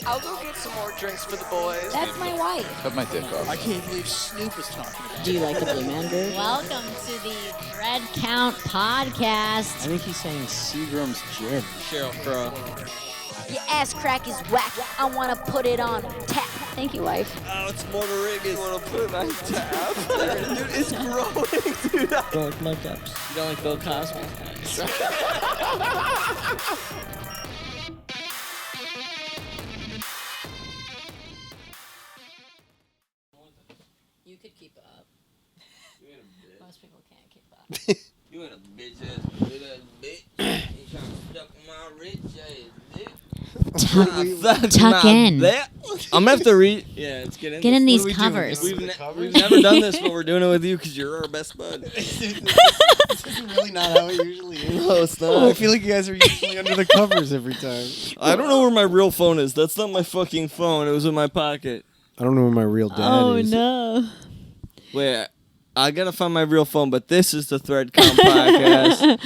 I'll go get some more drinks for the boys. That's my wife. Cut my dick off. I can't believe Snoop is talking about Do you like the Blue Man Group? Welcome to the Thread Count Podcast. I think he's saying Seagram's gin. Cheryl Crow. Your ass crack is whack. I want to put it on tap. Thank you, wife. Oh, it's Mortarrigas. You want to put it on tap? Dude, it's growing, dude. Don't like my cups. You don't like Bill Cosby? You could keep up. Most people can't keep up. You ain't a bitch ass bitch. You trying to suck my rich ass dick. Tuck in. I'm gonna have to read. Yeah, let's get in. Get in this. these covers. We've never done this, but we're doing it with you because you're our best bud. This is really not how it usually is. No, it's not. I feel like you guys are usually under the covers every time. I don't know where my real phone is. That's not my fucking phone. It was in my pocket. I don't know where my real dad is. No. Wait, I gotta find my real phone, but this is the Thread Count Podcast.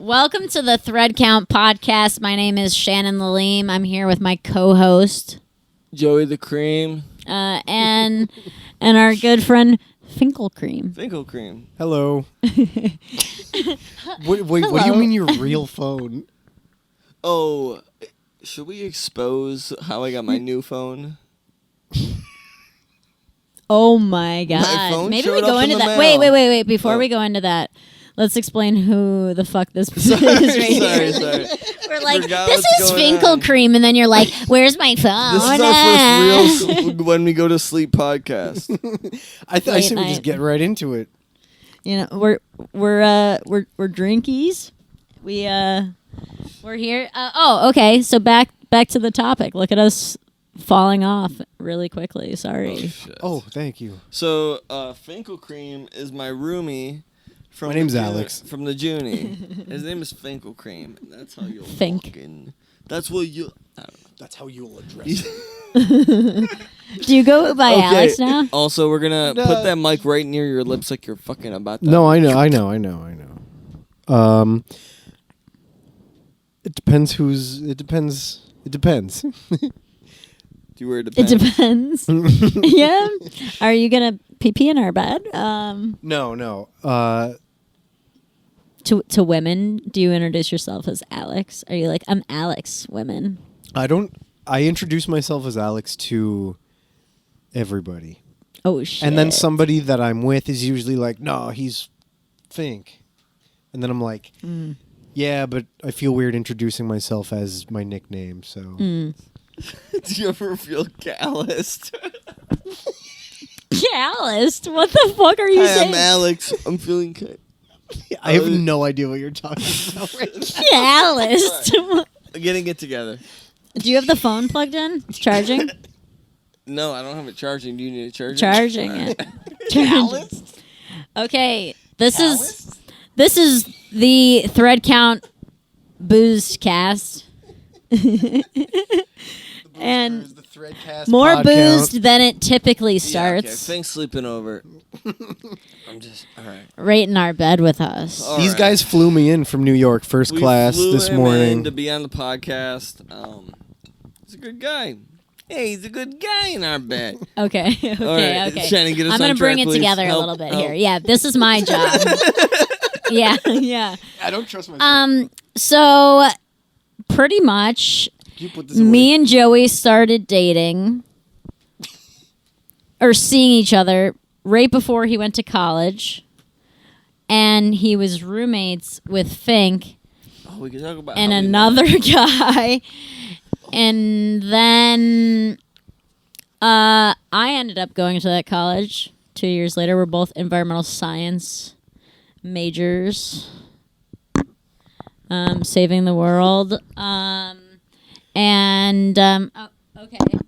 Welcome to the Thread Count Podcast. My name is Shannon Laleem. I'm here with my co-host Joey the Cream. and our good friend Finkelcream. Finkel Cream. Hello. What do you mean your real phone? Oh, should we expose how I got my new phone? Oh my God. phone Maybe we showed go up in into the that. mail. Wait. Before Oh. we go into that, let's explain who the fuck this is right here. Sorry. We're like, Forgot this what's is going Finkelcream, and then you're like, where's my phone? This is our first real when we go to sleep podcast. I Late said we night. just get right into it. You know, we're drinkies. We're here. Okay. So back to the topic. Look at us falling off really quickly. Sorry. Shit. Oh, thank you. So Finkel Cream is my roomie. From My name's the Alex. From the Junie. His name is Finkel Cream. That's how you'll Fink. fucking. That's what you. I don't know. That's how you'll address it. Do you go by Alex now? Also, we're gonna No. put that mic right near your lips, like you're fucking about that. No, I know. It depends who's. It depends. It depends. Do you wear it It depends. Yeah. Are you gonna pee in our bed? No. To women, do you introduce yourself as Alex? Are you like, I'm Alex, women? I don't. I introduce myself as Alex to everybody. Oh shit. And then somebody that I'm with is usually like, no, he's Fink. And then I'm like, yeah, but I feel weird introducing myself as my nickname, so. Do you ever feel calloused? Calloused? What the fuck are you Hi, saying? I'm Alex. I'm feeling kind. I have no idea what you're talking about right now. Calloused. Getting it together. Do you have the phone plugged in? It's charging? No, I don't have it charging. Do you need it charging? Charging it. Okay, this is the Thread Count Booze Cast. And The Threadcast more podcast. boozed than it typically Yeah, starts. okay. Thanks sleeping over. I'm just all right. Right in our bed with us. All These right. guys flew me in from New York, first We class flew this him morning. in to be on the podcast. He's a good guy. Hey, he's a good guy in our bed. Okay. All right, Shannon, get us I'm gonna on bring track, it please. together Help, a little bit help. here. Yeah, this is my job. Yeah. I don't trust myself. So pretty much You put this me and Joey started dating or seeing each other right before he went to college. And he was roommates with Fink Oh, we can talk about and how we another guy. And then I ended up going to that college 2 years later. We're both environmental science majors, saving the world. Okay.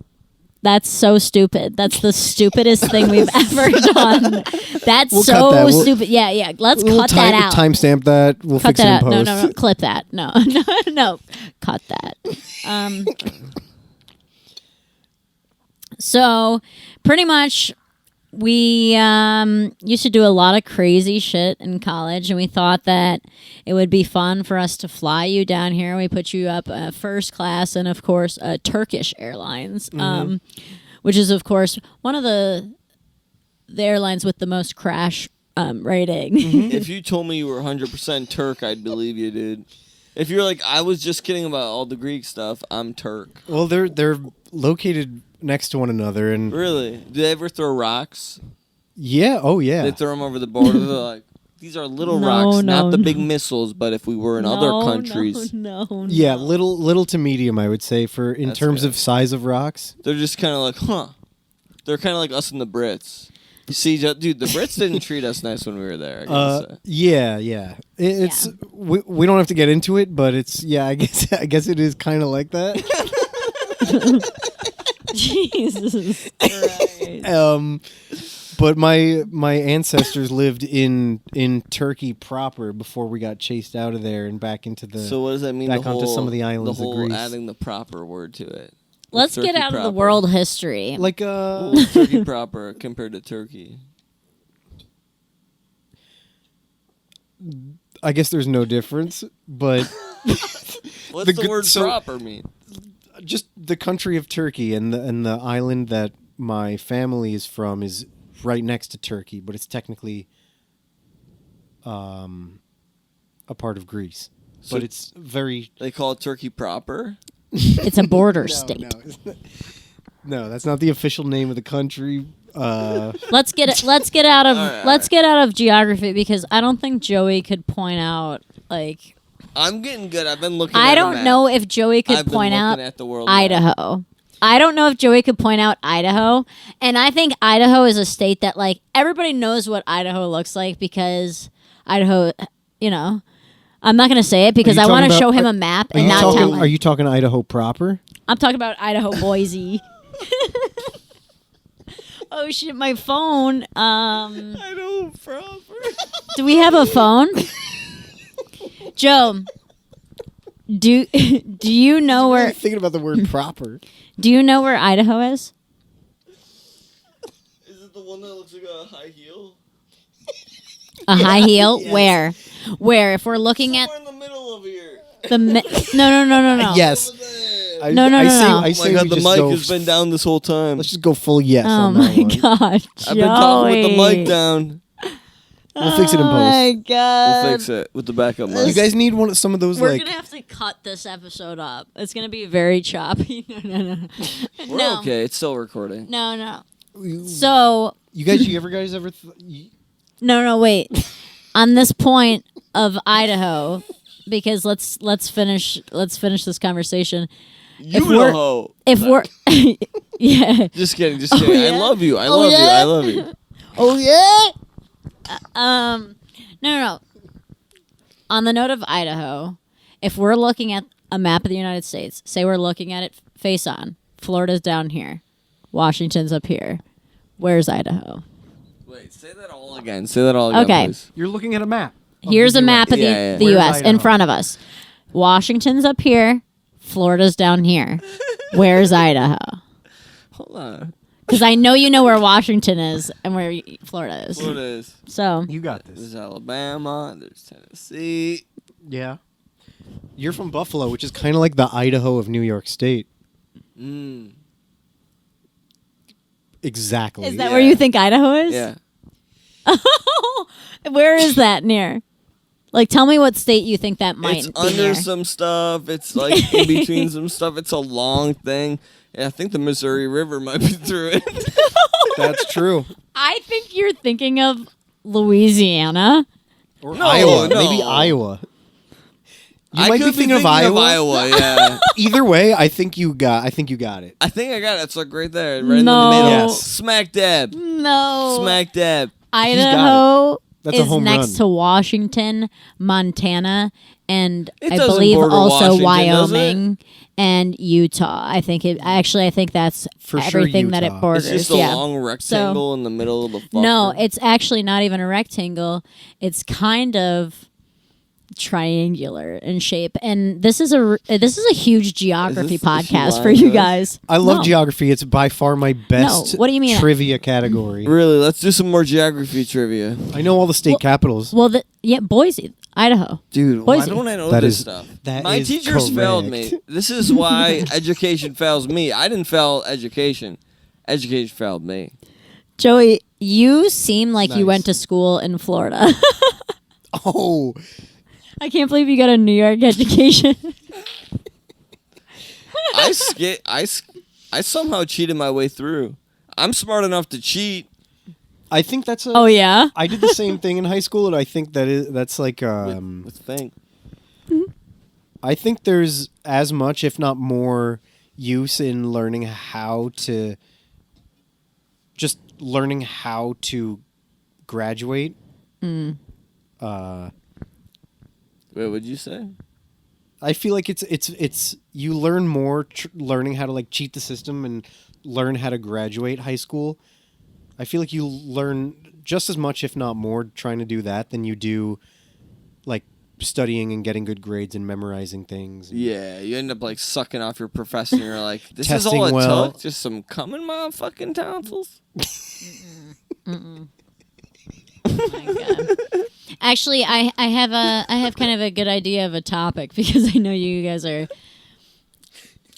That's so stupid. That's the stupidest thing we've ever done. That's We'll so cut that. stupid. Yeah. Let's We'll cut that out. Timestamp that. We'll Cut fix that it in out. post. No. Clip that. No. No. Cut that. So pretty much we used to do a lot of crazy shit in college, and we thought that it would be fun for us to fly you down here. We put you up first class, and of course, Turkish Airlines, which is of course one of the airlines with the most crash rating. If you told me you were 100% Turk, I'd believe you, dude. If you're like, I was just kidding about all the Greek stuff, I'm Turk. Well, they're located next to one another, and Really? Do they ever throw rocks? yeah, oh yeah. They throw them over the border. They're like, these are little No, rocks, no, not the no. big missiles, but if we were in other countries, No, Yeah, little to medium, I would say, for in That's terms good. of size of rocks. they're just kind of like, huh. They're kind of like us and the Brits. You see, dude, the Brits didn't treat us nice when we were there. I gotta say. Yeah. It's we don't have to get into it, but it's I guess it is kind of like that. Jesus Christ. But my ancestors lived in Turkey proper before we got chased out of there and back into the. So what does that mean? back the onto whole, some of the islands The of whole Greece. adding the proper word to it. Let's get Turkey out of the proper. world history. like What's Turkey proper compared to Turkey? I guess there's no difference, but What's The the, good- word so- proper mean? just the country of Turkey and the island that my family is from is right next to Turkey, but it's technically a part of Greece. So- But it's very They call it Turkey proper? It's a border state. No, that's not the official name of the country. Let's get out of All right, let's get out of geography, because I don't think Joey could point out like I'm getting good. I've been looking at I a don't map. know if Joey could I've been point out looking at the world map. Idaho. I don't know if Joey could point out Idaho, and I think Idaho is a state that like everybody knows what Idaho looks like, because Idaho, I'm not going to say it because I want to show him a map and not tell him. Are you talking Idaho proper? I'm talking about Idaho, Boise. Oh shit, my phone. Idaho proper. Do we have a phone? Joe, do you know where Thinking about the word proper. Idaho is? Is it the one that looks like a high heel? A high heel? Where? Where? If we're looking at Somewhere in the middle of here. no. Yes. No. I say, No. I Oh say my god, we the just mic go, has been down this whole time. Let's just go full yes Oh on my that one. god, Joey. I've been talking with the mic down. We'll fix it in Oh post. my god. We'll fix it with the backup mic. You guys need some of those We're like gonna have to cut this episode up. It's gonna be very choppy. No. We're No. okay. It's still recording. No. So you guys ever no, wait. On this point of Idaho, because let's finish this conversation. You we're- know. If we're yeah. Just kidding. Just kidding. yeah? I love you. I Oh, love you. yeah? I love you. Oh yeah. No. On the note of Idaho, if we're looking at a map of the United States, say we're looking at it face on, Florida's down here, Washington's up here. Where's Idaho? Wait. Say that all again. Say that all again, Okay. please. You're looking at a map. Here's a map of the, Yeah. the Where's U.S. in Idaho? front of us. Washington's up here, Florida's down here. Where's Idaho? Hold on. Because I know you know where Washington is and where Florida is. Florida is. So You got this. There's Alabama. There's Tennessee. Yeah. You're from Buffalo, which is kind of like the Idaho of New York State. Mm. Exactly. is that where you think Idaho is? Yeah. Where is that near? Like, tell me what state you think that might It's be under near. some stuff. It's like in between some stuff. It's a long thing. And I think the Missouri River might be through it. That's true. I think you're thinking of Louisiana. Or No, Iowa. no. Maybe Iowa. You I might could be thinking of Iowa. Yeah. Either way, I think you got it. I think I got it. It's like right there, right No. in the middle. Yes. Smack dab. No. Smack dab. Idaho That's a is home next run. to Washington, Montana, and It I doesn't believe border also Washington, does it? Wyoming and Utah. I think I think that's For sure everything that it Utah. borders. It's just a yeah. long rectangle in the middle of the fucker. No, it's actually not even a rectangle. It's kind of triangular in shape, and this is a huge geography Is she podcast for lying you to us? guys. I love No. geography. It's by far my best what do you mean? trivia category. Really, let's do some more geography trivia. I know all the state capitals. Well, Boise, Idaho. Dude, why Boise. don't I know That this is- stuff? that My is teachers failed correct. me. This is why education fails me. I didn't fail education. Education failed me. Joey, you seem like you Nice. went to school in Florida. Oh, I can't believe you got a New York education. I somehow cheated my way through. I'm smart enough to cheat. I think that's a. Oh yeah. I did the same thing in high school, and I think that's like With Fink. I think there's as much, if not more, use in learning how to graduate. Wait, what'd you say? I feel like it's you learn more learning how to like cheat the system and learn how to graduate high school. I feel like you learn just as much, if not more, trying to do that than you do like studying and getting good grades and memorizing things. Yeah, you end up like sucking off your professor and you're like, this is Testing all it well. took? Just some coming motherfucking tonsils? Oh my God. Actually, I have kind of a good idea of a topic because I know you guys are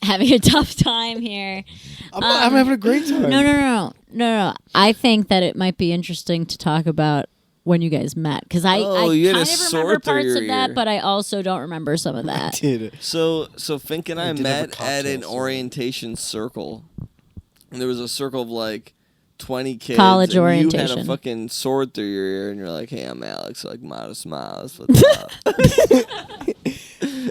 having a tough time here. I'm having a great time. No. I think that it might be interesting to talk about when you guys met because I you had kind a of sword remember through parts your of that, ear. but I also don't remember some of that. Did So Fink and I We did have a met at cocktail an sword. orientation circle. And there was a circle of like 20 kids. College and You had orientation. a fucking sword through your ear and you're like, hey, I'm Alex. Like, Modest Miles. What's up?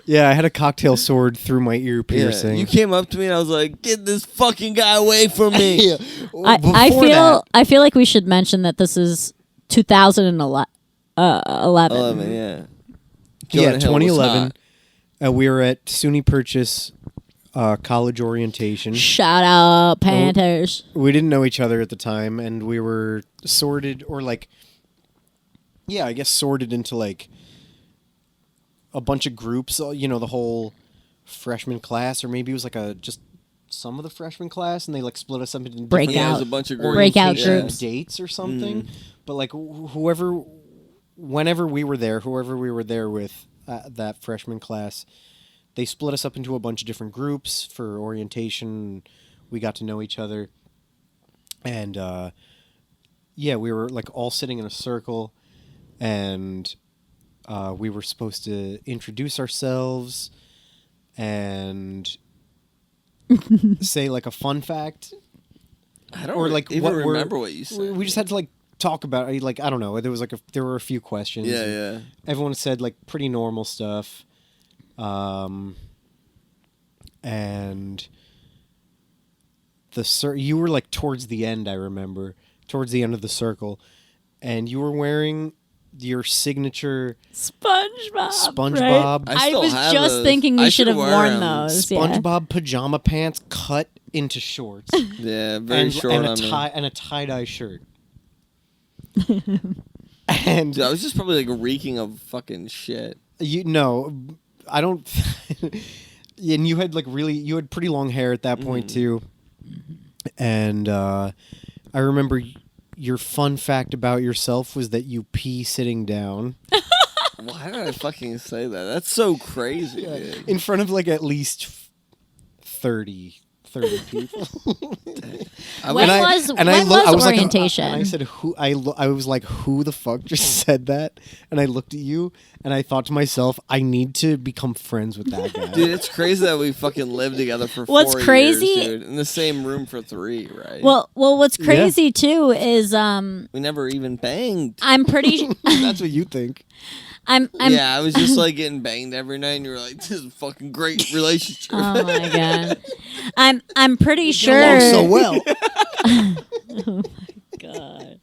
Yeah, I had a cocktail sword through my ear piercing. You came up to me and I was like, get this fucking guy away from me. Yeah. I Before I feel like we should mention that this is 2011. 11, yeah. Yeah, Jonah Hill was 2011. hot. We were at SUNY Purchase college orientation. Shout out Panthers. We didn't know each other at the time, and we were sorted, or like, yeah, I guess sorted into like a bunch of groups. You know, the whole freshman class, or maybe it was like just some of the freshman class, and they like split us up into Breakout. Yeah, it was different a bunch of groups. Breakout orientation groups. dates or something. Mhm. But like whenever we were there, whoever we were there with that freshman class, they split us up into a bunch of different groups for orientation. We got to know each other, and yeah, we were like all sitting in a circle, and we were supposed to introduce ourselves and say like a fun fact. I don't Or, like, even what we're- remember what you said. We just had to like talk about it. Like, I don't know. There was like there were a few questions. Yeah, and yeah. Everyone said like pretty normal stuff. And you were like towards the end, I remember, towards the end of the circle, and you were wearing your signature SpongeBob. SpongeBob. Right? I still was have just those. thinking I you should have wear worn 'em. those. SpongeBob pajama pants cut into shorts. Yeah, very and, short and on me. and a tie-dye shirt. And Dude, I was just probably like reeking of fucking shit. I don't. And you had you had pretty long hair at that point too. And I remember your fun fact about yourself was that you pee sitting down Why did I fucking say that? That's so crazy, dude. in front of like at least 30 people. When was orientation? And I said, I was like, who the fuck just said that? And I looked at you and I thought to myself, I need to become friends with that guy. Dude, it's crazy that we fucking lived together for What's 4 crazy- years, dude. In the same room for 3, right? Well, what's crazy too is we never even banged. I'm pretty. That's what you think. I'm Yeah, I was just like getting banged every night, and you were like, "This is a fucking great relationship." Oh my god. I'm pretty sure. Along so well. God.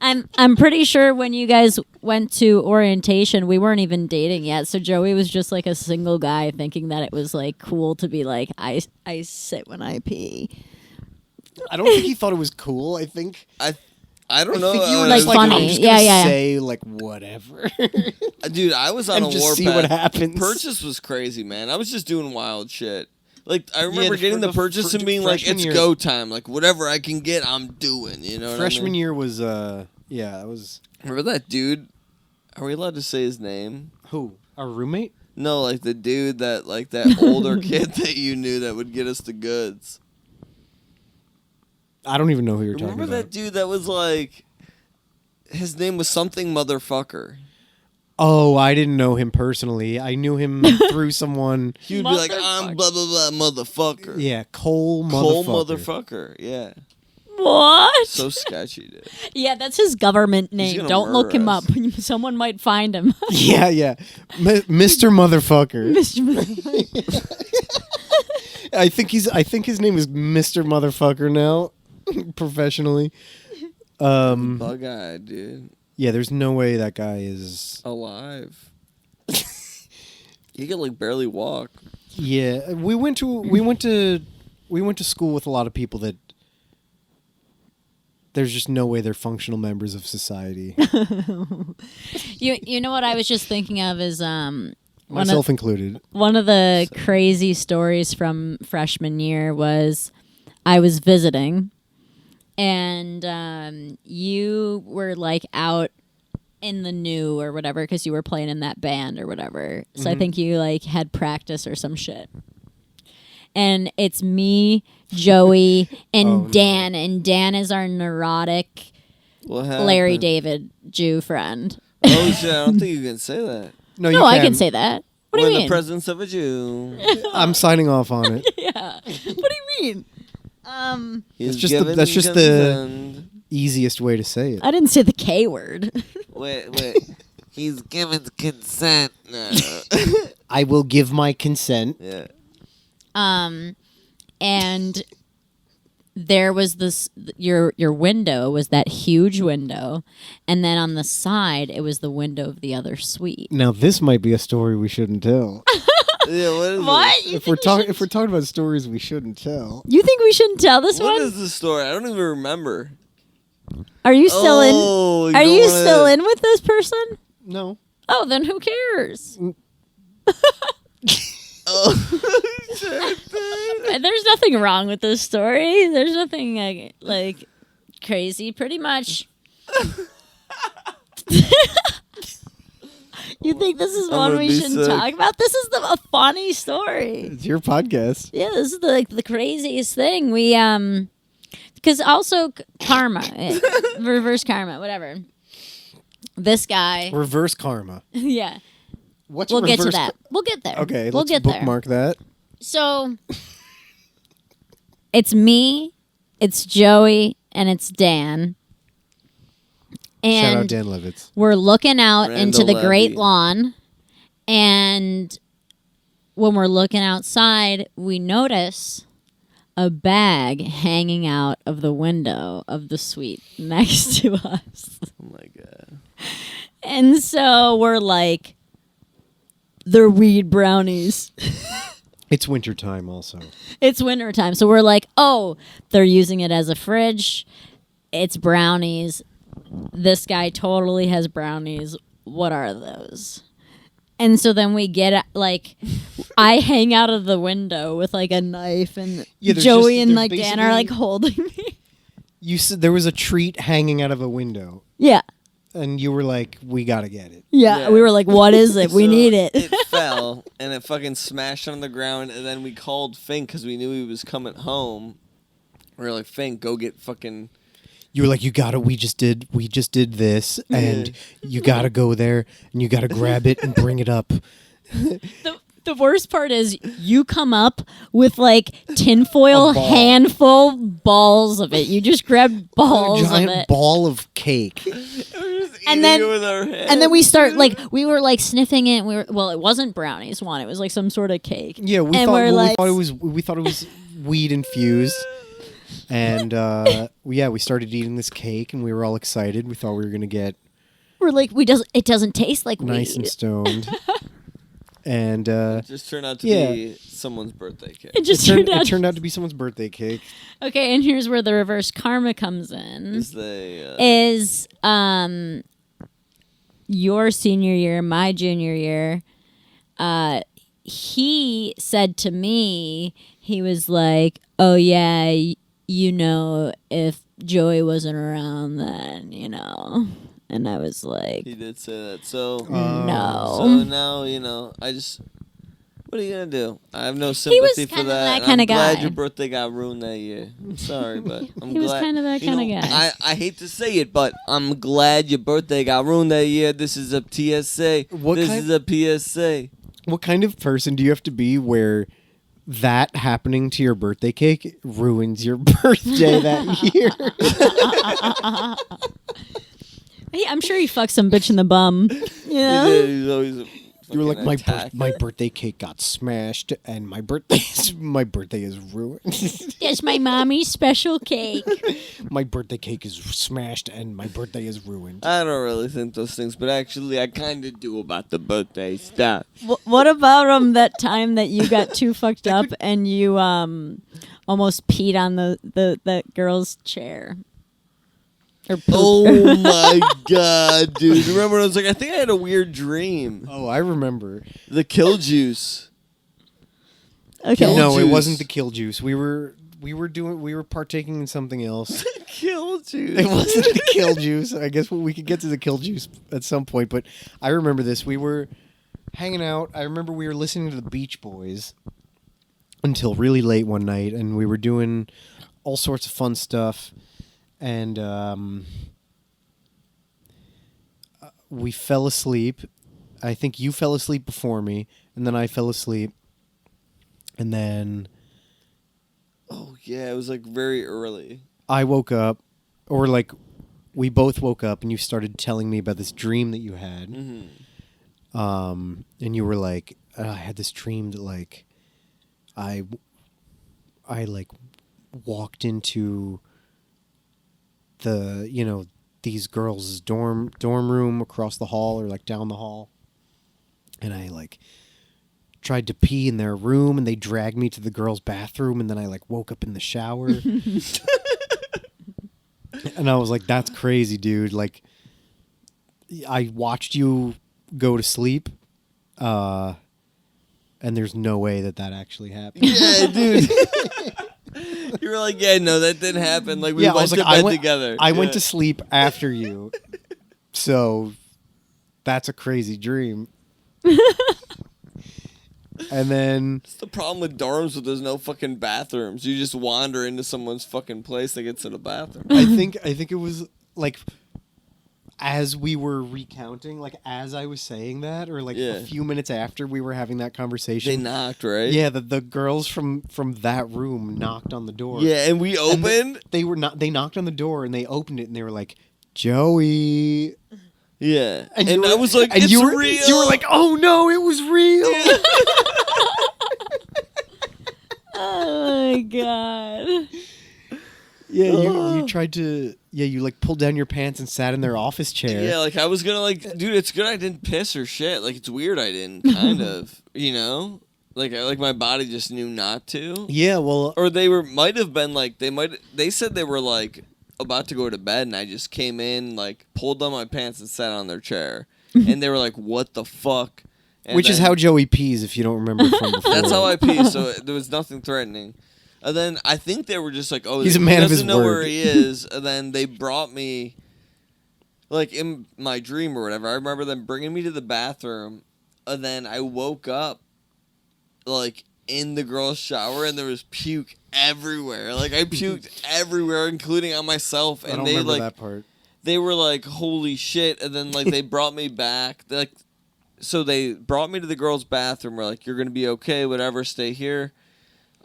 I'm pretty sure when you guys went to orientation, we weren't even dating yet. So Joey was just like a single guy thinking that it was like cool to be like I sit when I pee. I don't think he thought it was cool. I think I don't know. think you were Like just funny. I'm just Yeah, gonna yeah. say like whatever. Dude, I was on And a just warpath. see what happens. Purchase was crazy, man. I was just doing wild shit. Like I remember the- getting for the the- purchase for and being like, freshman "It's year- go time!" Like whatever I can get, I'm doing. You know what Freshman I mean? year was that was Remember that dude? Are we allowed to say his name? who? Our roommate? No, like the dude that like that older kid that you knew that would get us the goods. I don't even know who you're Remember talking that about. dude that was like, his name was something motherfucker. Oh, I didn't know him personally. I knew him through someone. He would be like, "I'm blah blah blah motherfucker." Yeah, Cole Motherfucker. Yeah. What? So sketchy, dude. Yeah, that's his government name. gonna Don't look murder him us. up. Someone might find him. Yeah. Mr. Motherfucker. I think his name is Mr. Motherfucker now, professionally. Bug-eyed, dude. Yeah, there's no way that guy is. Alive. He could like barely walk. Yeah, we went to school with a lot of people that there's just no way they're functional members of society, You know what I was just thinking of is myself included. one of the crazy stories from freshman year was I was visiting and you were like out in the new or whatever because you were playing in that band or whatever. So I think you like had practice or some shit. And it's me, Joey, and Oh, no. Dan. And Dan is our neurotic What happened? Larry David Jew friend. Oh shit! I don't think you can say that. No, No, I can say that. What do We're you in mean? the presence of a Jew. I'm signing off on it. Yeah. What do you mean? He's just the- given that's just the- consent. Easiest way to say it. I didn't say the K word. Wait. He's given consent now. I will give my consent. Yeah. And there was this your window was that huge window, and then on the side it was the window of the other suite. Now this might be a story we shouldn't tell. Yeah. What is What? This? You if we're think we talking if we're talking about stories we shouldn't tell. You think we shouldn't tell this What one? is the story? I don't even remember. Are you still in? Oh, Are you still in with this person? No. Oh, then who cares? Oh. There's nothing wrong with this story. There's nothing like crazy. Pretty much. You think this is I'm one gonna we be shouldn't sick. talk about? This is a funny story. It's your podcast. Yeah, this is the craziest thing. We because also karma, reverse karma, whatever. This guy, Reverse karma. yeah. What's We'll get to reverse that. We'll get there. Okay, we'll let's get there. bookmark that. So it's me, it's Joey, and it's Dan. Shout out And Dan Levitz. we're looking out Randall into the Levy. great lawn. And when we're looking outside, we notice a bag hanging out of the window of the suite next to us. Oh my god. And so we're like, they're weed brownies. It's wintertime also. It's wintertime. So we're like, oh, they're using it as a fridge. It's brownies. This guy totally has brownies. What are those? And so then we get like, I hang out of the window with like a knife, and Yeah, there's Joey just- and there's like Dan are like basically- holding me. You said there was a treat hanging out of a window, Yeah. and you were like, "We gotta get it." Yeah. Yeah. We were like, what is it? We So need it. It fell and it fucking smashed on the ground, and then we called Fink because we knew he was coming home. We were like, Fink, go get fucking. You were like, "You gotta." We just did this, and you gotta go there, and you gotta grab it and bring it up. The worst part is you come up with like tinfoil A ball. handful balls of it. You just grab balls A of giant it. ball of cake. And then- Eating it with our hands. And then we start like we were like sniffing it. Well, it wasn't brownies. One, it was like some sort of cake. Yeah, we And thought we're like- we thought it was weed infused, and we started eating this cake, and we were all excited. We thought we were gonna get We're like it doesn't taste like nice weed. and stoned. And It just turned out to yeah. be someone's birthday cake. It just turned out. it turned out to be someone's birthday cake. Okay, and here's where the reverse karma comes in. Is Your senior year, my junior year, he said to me, he was like, "Oh yeah, you know, if Joey wasn't around, then you know." And I was like, he did say that. So "No." So now I just. What are you gonna do? I have no sympathy for kinda that. that and kinda I'm glad guy. your birthday got ruined that year. I'm sorry, but I'm He glad. was kind of that you kind of know, guy. I hate to say it, but I'm glad your birthday got ruined that year. This is a TSA. This is a PSA. What kind of person do you have to be where that happening to your birthday cake ruins your birthday that year? Hey, I'm sure he fucked some bitch in the bum. Yeah. He's always a You were like, fucking my birthday cake got smashed, and my birthday is ruined. That's my mommy's special cake. My birthday cake is smashed, and my birthday is ruined. I don't really think those things, but actually, I kind of do about the birthday stuff. What about that time that you got too fucked up and you almost peed on the girl's chair? Or pooped? Oh my god, dude! Remember when I was like, I think I had a weird dream. Oh, I remember. The kill juice. Okay. No, it juice. wasn't the kill juice. We were partaking in something else. Kill juice. It wasn't the kill juice. I guess we could get to the kill juice at some point, but I remember this. We were hanging out. I remember we were listening to the Beach Boys until really late one night, and we were doing all sorts of fun stuff. And we fell asleep. I think you fell asleep before me, and then I fell asleep. And then Oh yeah, it was like very early. I woke up, or like we both woke up, and you started telling me about this dream that you had. Mm-hmm. And you were like, I had this dream that like I like walked into the these girls' dorm room across the hall or like down the hall, and I like tried to pee in their room, and they dragged me to the girls' bathroom, and then I like woke up in the shower. And I was like, that's crazy, dude. Like, I watched you go to sleep, and there's no way that actually happened. Yeah, dude. You were like, yeah, no, that didn't happen. Like, we went to bed together. I went to sleep after you. So, that's a crazy dream. And then... It's the problem with dorms where there's no fucking bathrooms. You just wander into someone's fucking place that gets in a bathroom. I think it was, like... As we were recounting, like as I was saying that, or like a few minutes after we were having that conversation, They knocked, right? Yeah, the girls from that room knocked on the door. Yeah, and we opened. They knocked on the door and they opened it and they were like, Joey. Yeah, and you were- I was like, and it's you were, real. You were like, oh no, it was real. Oh my god. Yeah, you tried to. Yeah, you like pulled down your pants and sat in their office chair. Yeah, like I was gonna like, dude, it's good I didn't piss or shit. Like it's weird I didn't, kind of, Like my body just knew not to. Yeah, well, Or might have been like they said they were like about to go to bed and I just came in, like pulled down my pants and sat on their chair. And they were like, what the fuck? And which is then- how Joey pees if you don't remember from before. That's how I pee, so there was nothing threatening. And then I think they were just like, oh, He's a he man of doesn't his know word. where he is. And then they brought me, like in my dream or whatever. I remember them bringing me to the bathroom, and then I woke up, like in the girl's shower, and there was puke everywhere. Like I puked everywhere, including on myself. And I don't they remember like that part. they were like, holy shit. And then like they brought me back. So they brought me to the girls' bathroom. We're like, you're gonna be okay, whatever. Stay here.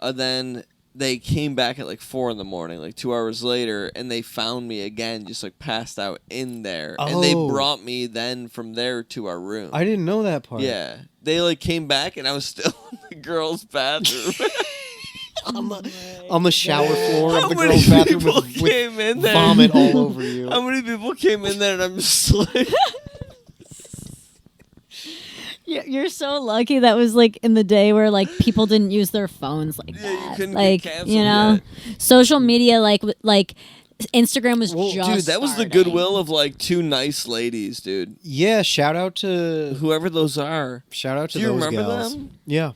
And then they came back at like 4 a.m, like 2 hours later, and they found me again, just like passed out in there. And they Oh. brought me then from there to our room. I didn't know that part. Yeah, they like came back, and I was still in the girls' bathroom. On the shower floor How of the many girls' bathroom people with came in there? vomit all over you. How many people came in there, and I'm just like, you're so lucky. That was like in the day where like people didn't use their phones like Yeah, you that. couldn't Like get canceled you know, social media like Instagram was Well, just Dude, that was the starting. goodwill of like two nice ladies, dude. Yeah, shout out to Whoever those are. those Do you remember gals. them? Yeah,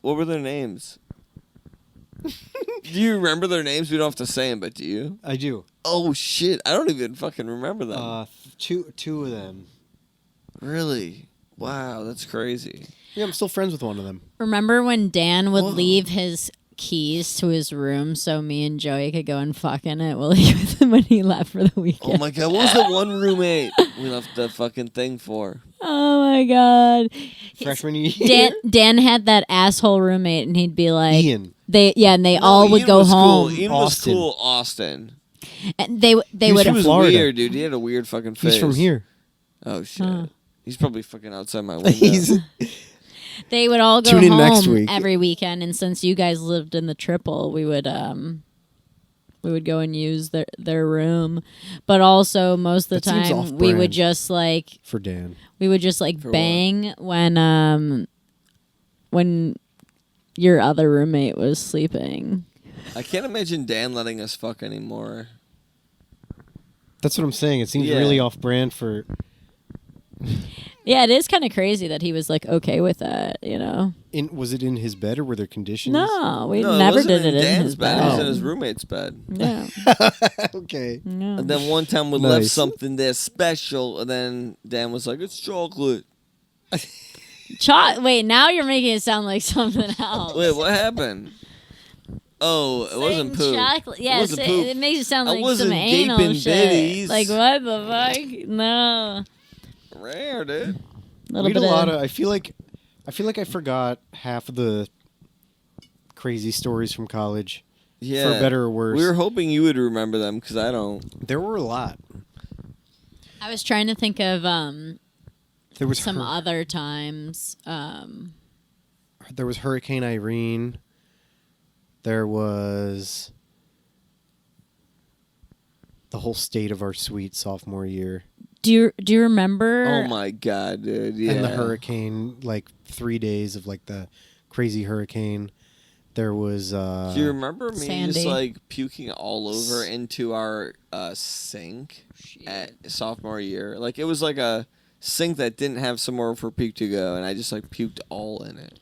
What were their names? Do you remember their names? We don't have to say them, but do you? I do. Oh shit! I don't even fucking remember them. Two of them. Really? Wow, that's crazy. Yeah, I'm still friends with one of them. Remember when Dan would Whoa. leave his keys to his room so me and Joey could go and fuck in it while he was when he left for the weekend? Oh my god, what was the one roommate we left the fucking thing for? Oh my god. Freshman year. Dan had that asshole roommate, and he'd be like, Ian. and they all would Ian go was home. Cool. Ian Austin. was cool. Austin. And they He would. from He was Florida. weird, dude. He had a weird fucking face. He's from here. Oh shit. Huh. He's probably fucking outside my window. He's They would all go Tune in home next week. every weekend, and since you guys lived in the triple, we would go and use their room. But also most of the That seems time we would off-brand. just like for Dan. For bang when your other roommate was sleeping. I can't imagine Dan letting us fuck anymore. That's what I'm saying. It seems Yeah. really off-brand for. Yeah, it is kind of crazy that he was like okay with that, you know. Was it in his bed or were there conditions? No, we No, never it wasn't did it in Dan's his bed. It was bed. in his roommate's bed. Yeah. Okay. No. And then one time we left Nice. something there special, and then Dan was like, "It's chocolate." Wait, now you're making it sound like something else. Wait, what happened? Oh, it wasn't Saying poop. Chocolate. Yeah, It wasn't poop. it makes it sound I like wasn't some anal gaping shit. bitties. Like what the fuck? No. Rare, dude. Little We had bit a lot of. of. I feel like I forgot half of the crazy stories from college. Yeah. For better or worse. We were hoping you would remember them because I don't. There were a lot. I was trying to think of There was some other times. There was Hurricane Irene. There was the whole state of our suite sophomore year. Do you remember? Oh my god, dude! Yeah. And the hurricane, like 3 days of like the crazy hurricane. There was Do you remember me Sandy. just like puking all over into our sink at sophomore year? Like it was like a sink that didn't have somewhere for puke to go, and I just like puked all in it.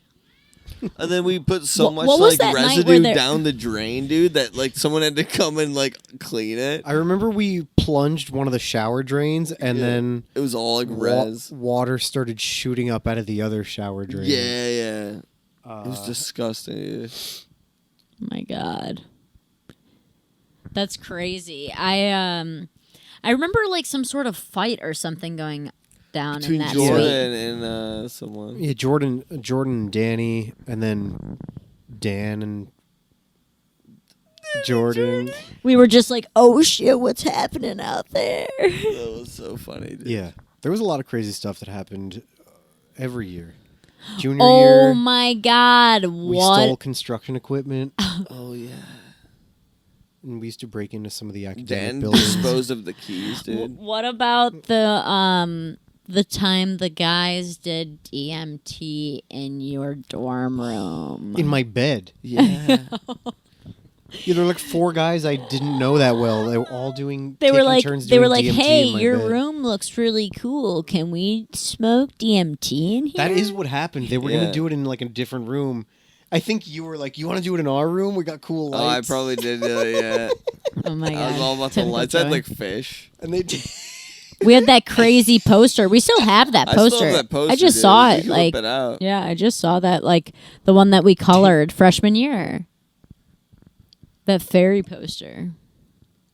And then we put so What- much what was like that night where residue there- down the drain, dude, that like someone had to come and like clean it. I remember we plunged one of the shower drains and Yeah. then It was all like res. water started shooting up out of the other shower drain. Yeah, yeah. It was Uh, disgusting. Dude. Oh my god. That's crazy. I remember like some sort of fight or something going down Between in that Jordan suite. and someone. Yeah, Jordan and Danny, and then Dan and Jordan. We were just like, "Oh shit, what's happening out there?" That was so funny, dude. Yeah, there was a lot of crazy stuff that happened every year. Junior Oh year, my god, we what? stole construction equipment, Oh yeah. and we used to break into some of the academic Dan buildings. disposed of the keys, dude. What about the time the guys did DMT in your dorm room? In my bed. Yeah. Yeah, there were like 4 guys I didn't know that well. They were all doing. They were taking like, turns doing DMT "Hey, in my your bed." room looks really cool. Can we smoke DMT in here?" That is what happened. They were Yeah. gonna do it in like a different room. I think you were like, "You want to do it in our room? We got cool Oh, I lights." probably did do it, yeah. Oh my god! I was all about the Typical lights. I had Joey. like fish. And they did. We had that crazy poster. We still have that I still poster. have that poster. I just dude. saw We it. can Like, whip it out. yeah, I just saw that. Like the one that we colored freshman year. That fairy poster.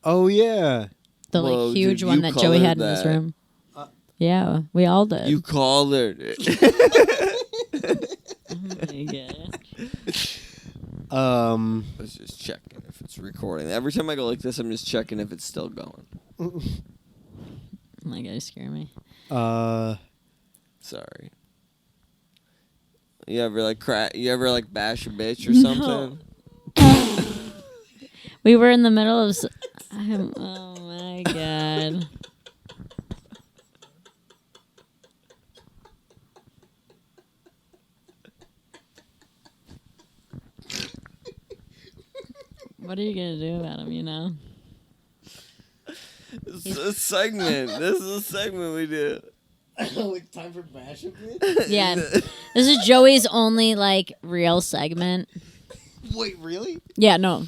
Oh yeah. The Whoa, like huge dude, one you that Joey had in colored his that. room. Yeah, we all did. You called her. Yeah. I was just checking if it's recording. Every time I go like this, I'm just checking if it's still going. Oh my god, you scare me. Sorry. You ever like You ever like bash a bitch or something? We were in the middle of. Oh my god. What are you gonna do about him? You know. It's a segment. This is a segment we do. It's time for bash a bit. Yeah. This is Joey's only like real segment. Wait, really? Yeah. No.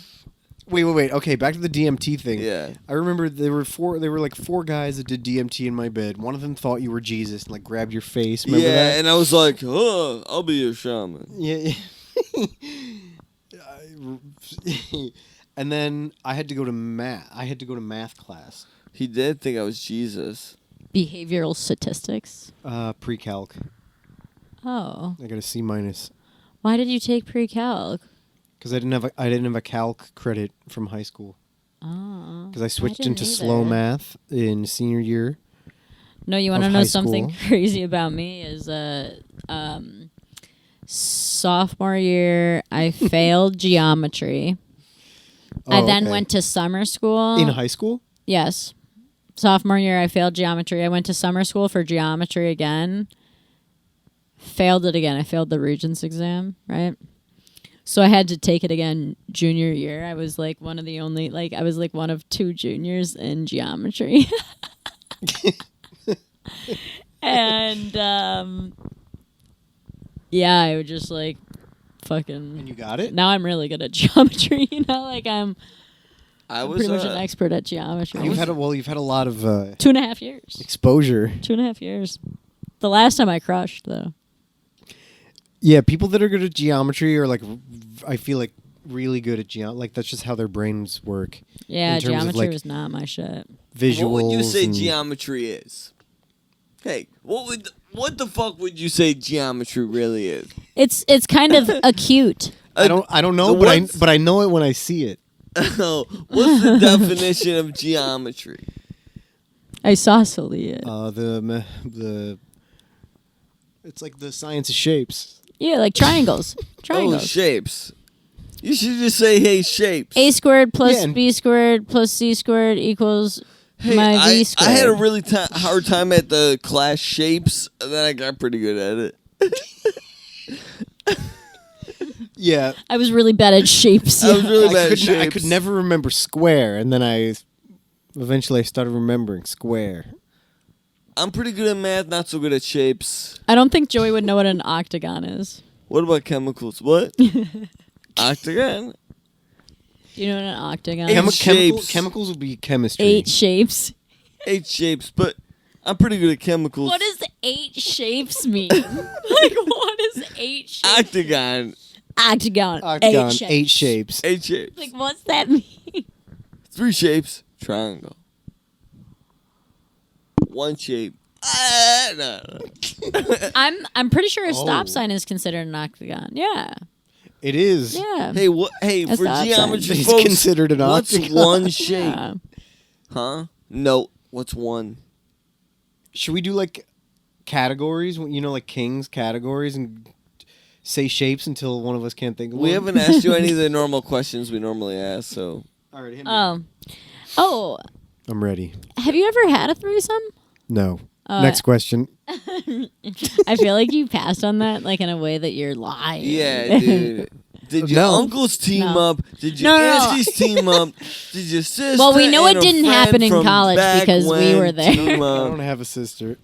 Wait. Okay, back to the DMT thing. Yeah. I remember there were like four guys that did DMT in my bed. One of them thought you were Jesus and like grabbed your face. Remember that? And I was like, oh, I'll be your shaman. Yeah. And then I had to go to math class. He did think I was Jesus. Behavioral statistics. Pre-calc. Oh. I got a C minus Why did you take pre-calc? because I didn't have a calc credit from high school Oh. because I switched didn't into either. slow math in senior year. No, you want to of know high something school. crazy about me? Is sophomore year I failed geometry. I Oh, then okay. went to summer school. In high school. Yes. Sophomore year, I failed geometry. I went to summer school for geometry again. Failed it again. I failed the Regents exam, right? So I had to take it again junior year. I was like one of the only, like, I was like one of two juniors in geometry. And, yeah, I would just like fucking. And you got it. Now I'm really good at geometry, you know? Like, I'm I was pretty much an expert at geometry. You've had a lot of 2.5 years. exposure. 2.5 years. The last time I crushed, though. Yeah, people that are good at geometry are like, I feel like really good at geometry. Like that's just how their brains work. Yeah, In terms of, geometry like, was not my shit. Visuals. What would you say and- geometry is? Hey, what the fuck would you say geometry really is? It's kind of acute. I don't know, what's- but I know it when I see it. Oh, what's the definition of geometry? Isosceles. It's like the science of shapes. Yeah, like triangles. Oh, Triangles. shapes. You should just say, hey, shapes. A squared plus Yeah, and- B squared plus C squared equals Hey, my I V squared. had a really hard time at the class shapes, and then I got pretty good at it. Yeah, I was really bad at shapes. I was really I bad at could, I shapes. could never remember square, and then eventually I started remembering square. I'm pretty good at math, not so good at shapes. I don't think Joey would know what an octagon is. What about chemicals? What? Octagon? Do you know what an octagon Eight is? shapes. Chemicals would be chemistry. 8 shapes. 8 shapes, but I'm pretty good at chemicals. What does 8 shapes mean? Like, what is 8 shapes? Octagon? Octagon. Octagon, 8 shapes. 8 shapes. 8 shapes. Like, what's that mean? 3 shapes. Triangle. 1 shape. No. I'm pretty sure a stop Oh. sign is considered an octagon. Yeah. It is. Yeah. Hey, what? Hey, A for stop sign. geometry, It's folks, considered an what's octagon. one shape? Yeah. Huh? No. What's one? Should we do like categories? You know, like kings categories, and say shapes until one of us can't think of We one? haven't asked you any of the normal questions we normally ask, so. All right, hit me. Oh, I'm ready. have you ever had a threesome? No. Next question. I feel like you passed on that, like in a way that you're lying. Yeah, dude. Did your No. uncles team No. up? Did your No, no, no. aunties team up? Did your sister? Well, we know and it a didn't friend happen in from college back because we when were there. team I up? don't have a sister.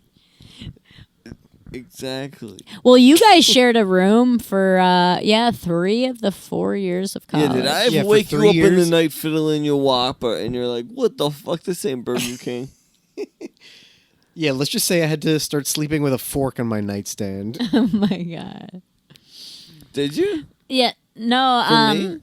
Exactly. Well, you guys shared a room for 3 of the 4 years of college. Yeah, did I ever Yeah, for wake you 3 up in the years. night fiddling your Whopper and you're like, what the fuck, this ain't Burger King? Yeah, let's just say I had to start sleeping with a fork on my nightstand. Oh my god. Did you? Yeah. No. For me?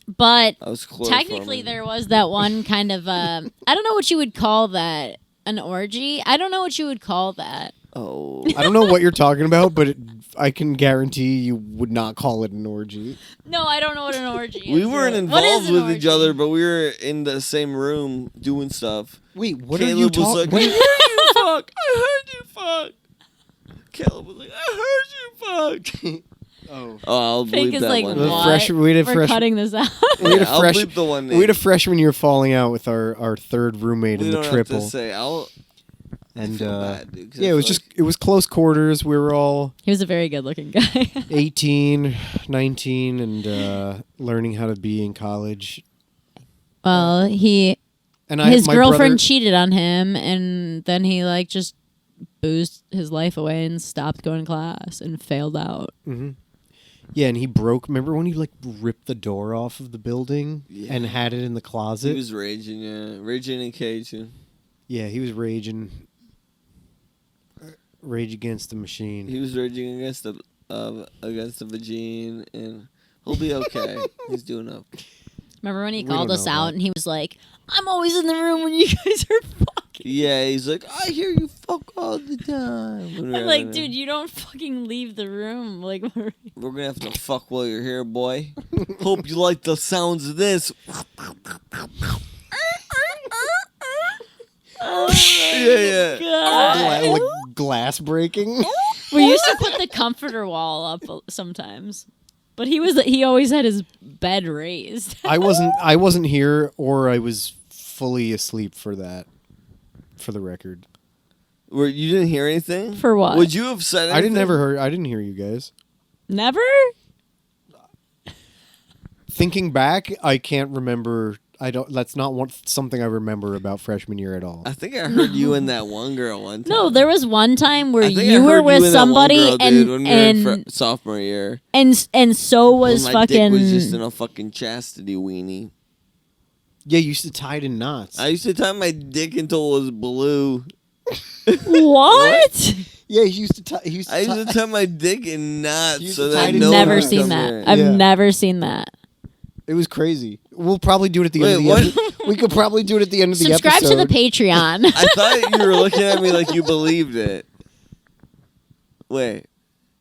But I was close. technically, there was that one kind of. I don't know what you would call that. An orgy? I don't know what you would call that. Oh. I don't know what you're talking about, but I can guarantee you would not call it an orgy. No, I don't know what an orgy is. We weren't What is involved an with each orgy? other, but we were in the same room doing stuff. Wait, what Caleb are you was talking? like, I heard you fuck. I heard you fuck. Caleb was like, I heard you fuck. Oh, Oh, I'll Fink bleep is that like, one. The what? fresh- we had We're fresh- cutting this out. we had a I'll fresh. bleep the one We had a name. freshman year falling out with our third roommate We in the don't triple. have to say. And feel bad, dude, 'cause I yeah, it was feel just it was close quarters. We were all He was a very good-looking guy. 18, 19, and learning how to be in college. Well, And his my girlfriend brother, cheated on him, and then he like just boozed his life away and stopped going to class and failed out. yeah, and he broke. Remember when he like ripped the door off of the building and had it in the closet? he was raging, raging in cage. Yeah, he was raging. Rage Against the Machine. He was raging against the vagine, and he'll be okay. He's doing okay. Remember when he We called don't us know out that. and he was like, "I'm always in the room when you guys are fucking." Yeah, he's like, I hear you fuck all the time. I'm like, dude, you don't fucking leave the room. Like, We're gonna have to fuck while you're here, boy. Hope you like the sounds of this. Yeah. God. Like glass breaking. We used to put the comforter wall up sometimes, but he always had his bed raised. I wasn't here, or I was fully asleep for that. For the record, Where you didn't hear anything? For what? Would you have said anything? I didn't hear you guys. Never. Thinking back, I can't remember. I don't. That's not something I remember about freshman year at all. I think I heard you and that one girl one time. No, there was one time where I think I you were heard with you and that one somebody girl, dude, when we were in and sophomore year. and so was when my fucking. dick was just in a fucking chastity weenie. Yeah, you used to tie it in knots. I used to tie my dick until it was blue. What? Yeah, he used to tie. He used to I used tie. to tie my dick in You knots used so to tie that it in no knots. Never one Come seen come that. here. I've Yeah. never seen that. It was crazy. We'll probably do it at the Wait, end of the what? episode. We could probably do it at the end of the Subscribe episode. to the Patreon. I thought you were looking at me like you believed it. Wait.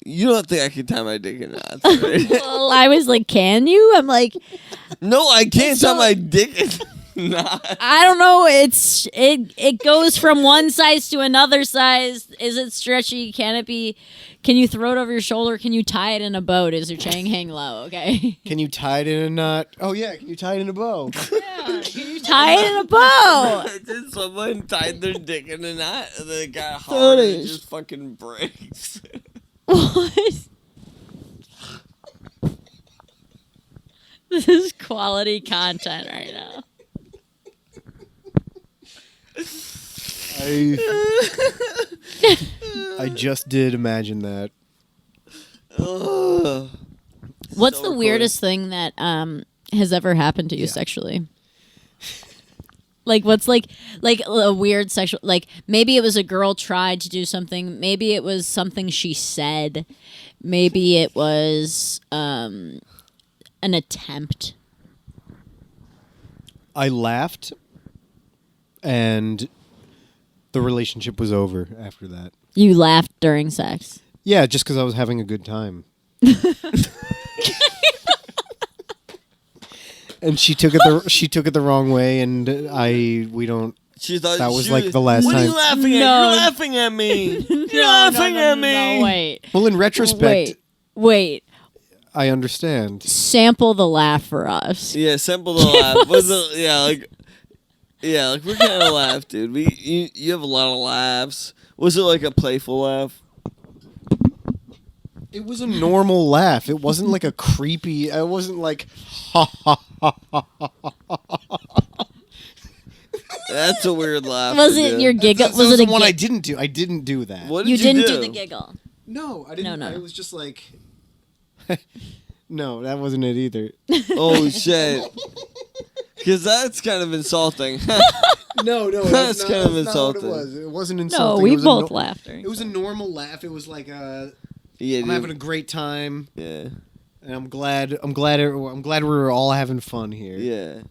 You don't think I can tie my dick in knots, right? Well, I was like, "Can you?" I'm like, No, I can't It's tie so- my dick in knots. I don't know. It goes from one size to another size. Is it stretchy? Can it be? Can you throw it over your shoulder? Can you tie it in a bow? Does your chain hang low? Okay. Can you tie it in a knot? Oh yeah, can you tie it in a bow? Yeah. Can you tie it in a bow? Did someone tied their dick in a knot and then it got hard and it just fucking breaks? What? This is quality content right now. I just did imagine that. Ugh. What's So the recorded. weirdest thing that has ever happened to you Yeah. sexually? Like what's like a weird sexual, like maybe it was a girl tried to do something, maybe it was something she said, maybe it was an attempt. I laughed, and the relationship was over after that. You laughed during sex. Yeah, just because I was having a good time. And she took it the wrong way, and we don't. She thought That was she like the last what are time. you laughing at? No. You're laughing at me. You're laughing at me. No, wait. Well, in retrospect, Wait. I understand. Sample the laugh for us. Yeah, simple to laugh. Like we're kind of laugh, dude. You have a lot of laughs. Was it like a playful laugh? It was a normal laugh. It wasn't like a creepy. It wasn't like ha ha ha ha ha ha ha. That's a weird laugh. Was to it do. your giggle? That Was it the a one I giggle? didn't do? I didn't do that. What did You you didn't do? do the giggle. No, I didn't. No. It was just like. No, that wasn't it either. Oh shit! Because that's kind of insulting. No, That's not, kind of that's not what insulting. it was. It wasn't No, insulting. we it was both laughed during It was a sex. normal laugh. It was like yeah, I'm dude. having a great time, Yeah, and I'm glad we're all having fun here. yeah.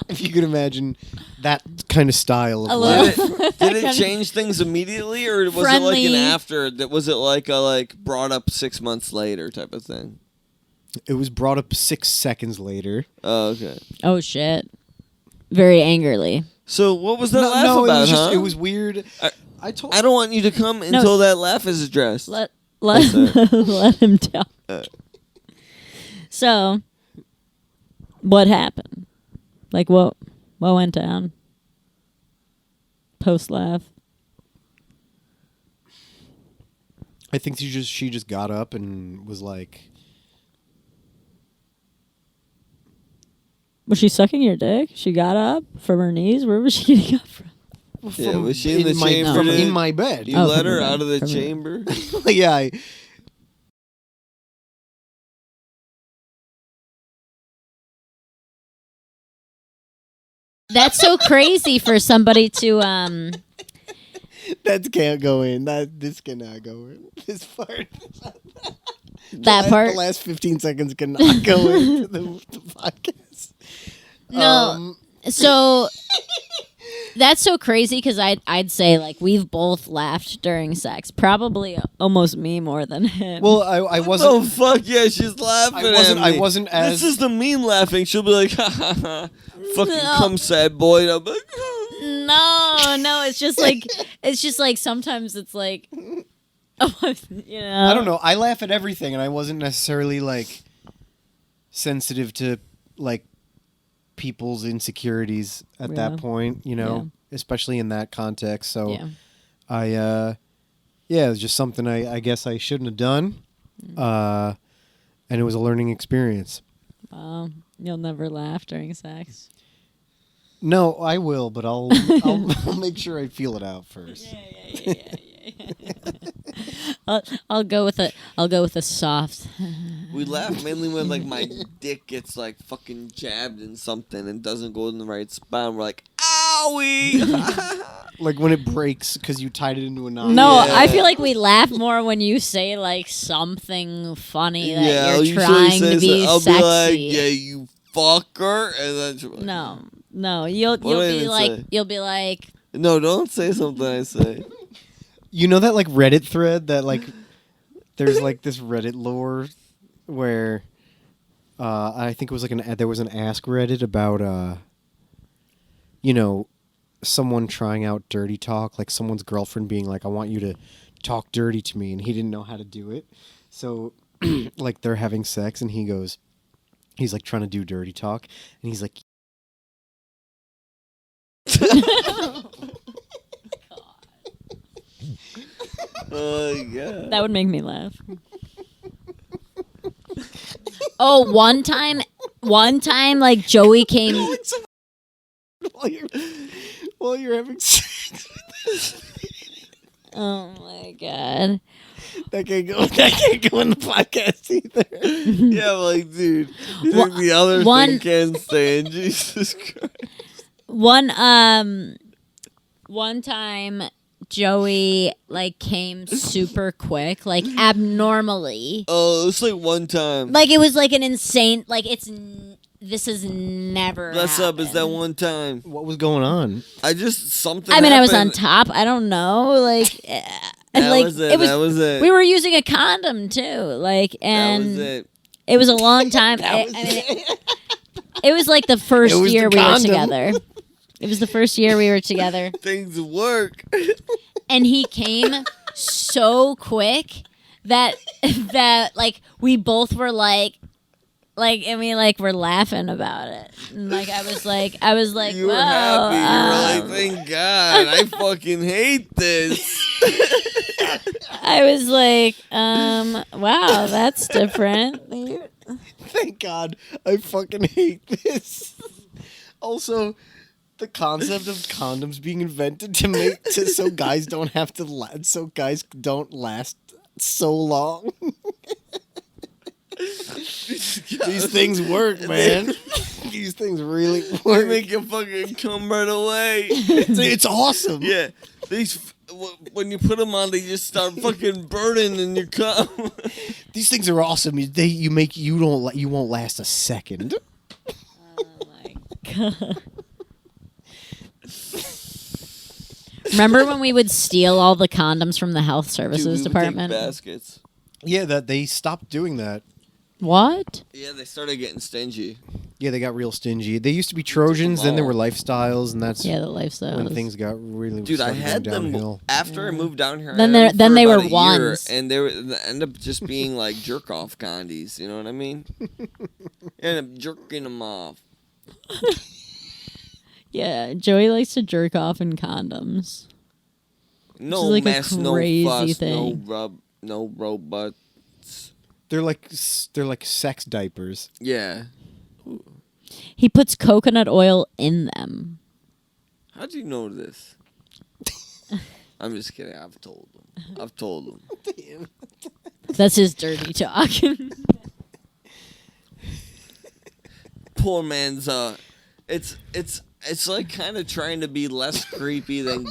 If you could imagine that kind of style of A laugh. little- Did it change things immediately, or was it like Friendly. an after? Was it like a brought up 6 months later type of thing? It was brought up 6 seconds later. Oh, okay. Oh shit! Very angrily. So what was that laugh no, about? it was huh? it was weird. I- I told. I don't want you to come until that laugh is addressed. Let sorry. let him tell. So, what happened? Like what went down? post laugh? I think she just got up and was like, Was she sucking your dick? She got up from her knees. Where was she getting up from? Yeah, was she in the chamber? from dude? in my bed. You Oh, let from her your bed. out of the From your- chamber? Yeah. That's so crazy for somebody to That can't go in. This cannot go in. This part. that part. The last 15 seconds cannot go into the podcast. No. So that's so crazy because I'd say like we've both laughed during sex. Probably almost me more than him. Well, I Oh wasn't. fuck yeah, she's laughing at me. I wasn't as. This is the mean laughing. She'll be like, ha ha ha, fucking No. come sad boy. And I'm like, no, it's just like sometimes it's like, you know. I don't know. I laugh at everything, and I wasn't necessarily like sensitive to like people's insecurities at Yeah. that point. You know, especially in that context. So Yeah. it was just something I guess I shouldn't have done, and it was a learning experience. You'll never laugh during sex. No, I will, but I'll make sure I feel it out first. I'll go with a soft. we laugh mainly when like my dick gets like fucking jabbed in something and doesn't go in the right spot. And we're like, owie! Like when it breaks because you tied it into a knot. No, Yeah. I feel like we laugh more when you say like something funny that I'll you're usually trying say to be I'll sexy. be like, yeah, you fucker, and then she'll be like, No, you'll What do I be even like say? you'll be like no, don't say something I say. You know that like Reddit thread that like there's like this Reddit lore where I think it was like there was an Ask Reddit about someone trying out dirty talk, like someone's girlfriend being like, I want you to talk dirty to me, and he didn't know how to do it. So like they're having sex and he's like trying to do dirty talk and he's like Oh my god. that would make me laugh. Oh, one time like Joey came. while you're having sex. Oh my god. That can't go in the podcast either. Yeah, but like, dude, you think the other one- thing can stand? Jesus Christ. One time Joey like came super quick, like abnormally. Oh, it's like one time. Like it was like an insane. Like this has never. That's up. Is that happened. one time? What was going on? I just something. I mean, I was on happened. top. I don't know. Like, That like was it. That was it. We were using a condom too. Like, That and was it. it was a long time. I mean, it was like the first It was year the we were condom. together. It was the first year we were together, Things work. and he came so quick that like we both were like I mean like we're laughing about it. And, like I was like You were whoa, happy. You were like, thank God. I fucking hate this. I was like wow, that's different. Thank God. I fucking hate this. Also, the concept of condoms being invented so guys don't have to so guys don't last so long. These things work, man. These things really They work. make you fucking come right away. It's awesome. Yeah. When you put them on, they just start fucking burning and you come. These things are awesome. You won't last a second. Oh my god. Remember when we would steal all the condoms from the health services Dude, we would take department? baskets. Yeah, that they stopped doing that. What? Yeah, they started getting stingy. Yeah, they got real stingy. They used to be Trojans, then there were lifestyles, and that's Yeah, the lifestyle. when things got really Dude, I started had going them downhill. after I moved down here. Then I had they're- them then for they about were a year, ones. and they end up just being like jerk off condies. You know what I mean? End up jerking them off. Yeah, Joey likes to jerk off in condoms. No like a mess, no crazy fuss, thing. no rub, no robot. They're like sex diapers. Yeah. He puts coconut oil in them. How do you know this? I'm just kidding. I've told him. That's his dirty talk. Poor man's it's like kind of trying to be less creepy than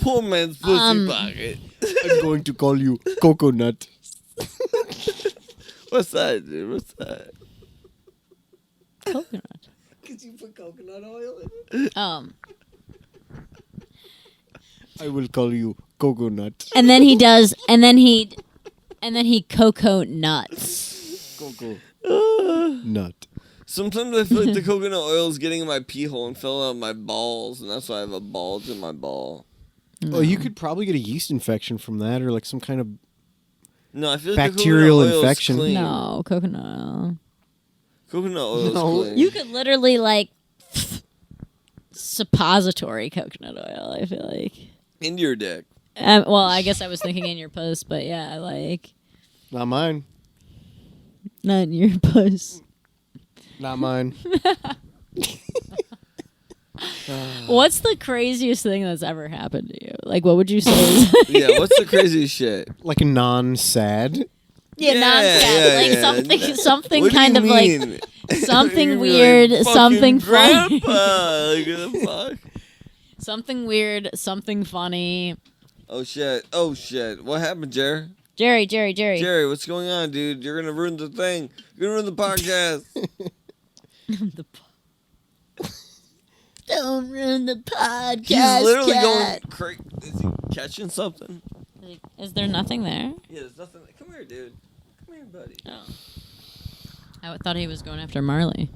poor man's pussy pocket. I'm going to call you Coconut. What's that, dude? What's that? Coconut. Because you put coconut oil in it. I will call you Coconut. And then he does, and then he cocoa nuts. Coco. Nut. Sometimes I feel like the coconut oil is getting in my pee hole and filling out my balls, and that's why I have a bulge in my ball. Oh, you could probably get a yeast infection from that, or like some kind of No, I feel like bacterial the coconut oil is infection. clean. No, coconut oil. Coconut oil No. is clean. You could literally like suppository coconut oil. I feel like. Into your dick. Well, I guess I was thinking in your post, but yeah, like Not mine. not in your post. Not mine. What's the craziest thing that's ever happened to you? Like, what would you say? Is Yeah, what's the crazy shit? Like a non-sad. yeah, Yeah, non-sad. yeah, Like yeah. something What do kind you of like mean? something You'd be weird, like, something "Fucking funny. grandpa." Like, what the fuck? Something weird, something funny. Oh shit! Oh shit! What happened, Jerry? Jerry. Jerry, what's going on, dude? You're gonna ruin the thing. You're gonna ruin the podcast. Don't ruin the podcast. He's literally cat. going crazy. Is he catching something? Is there nothing there? Yeah, there's nothing. Come here, dude. Come here, buddy. Oh. I thought he was going after Marley.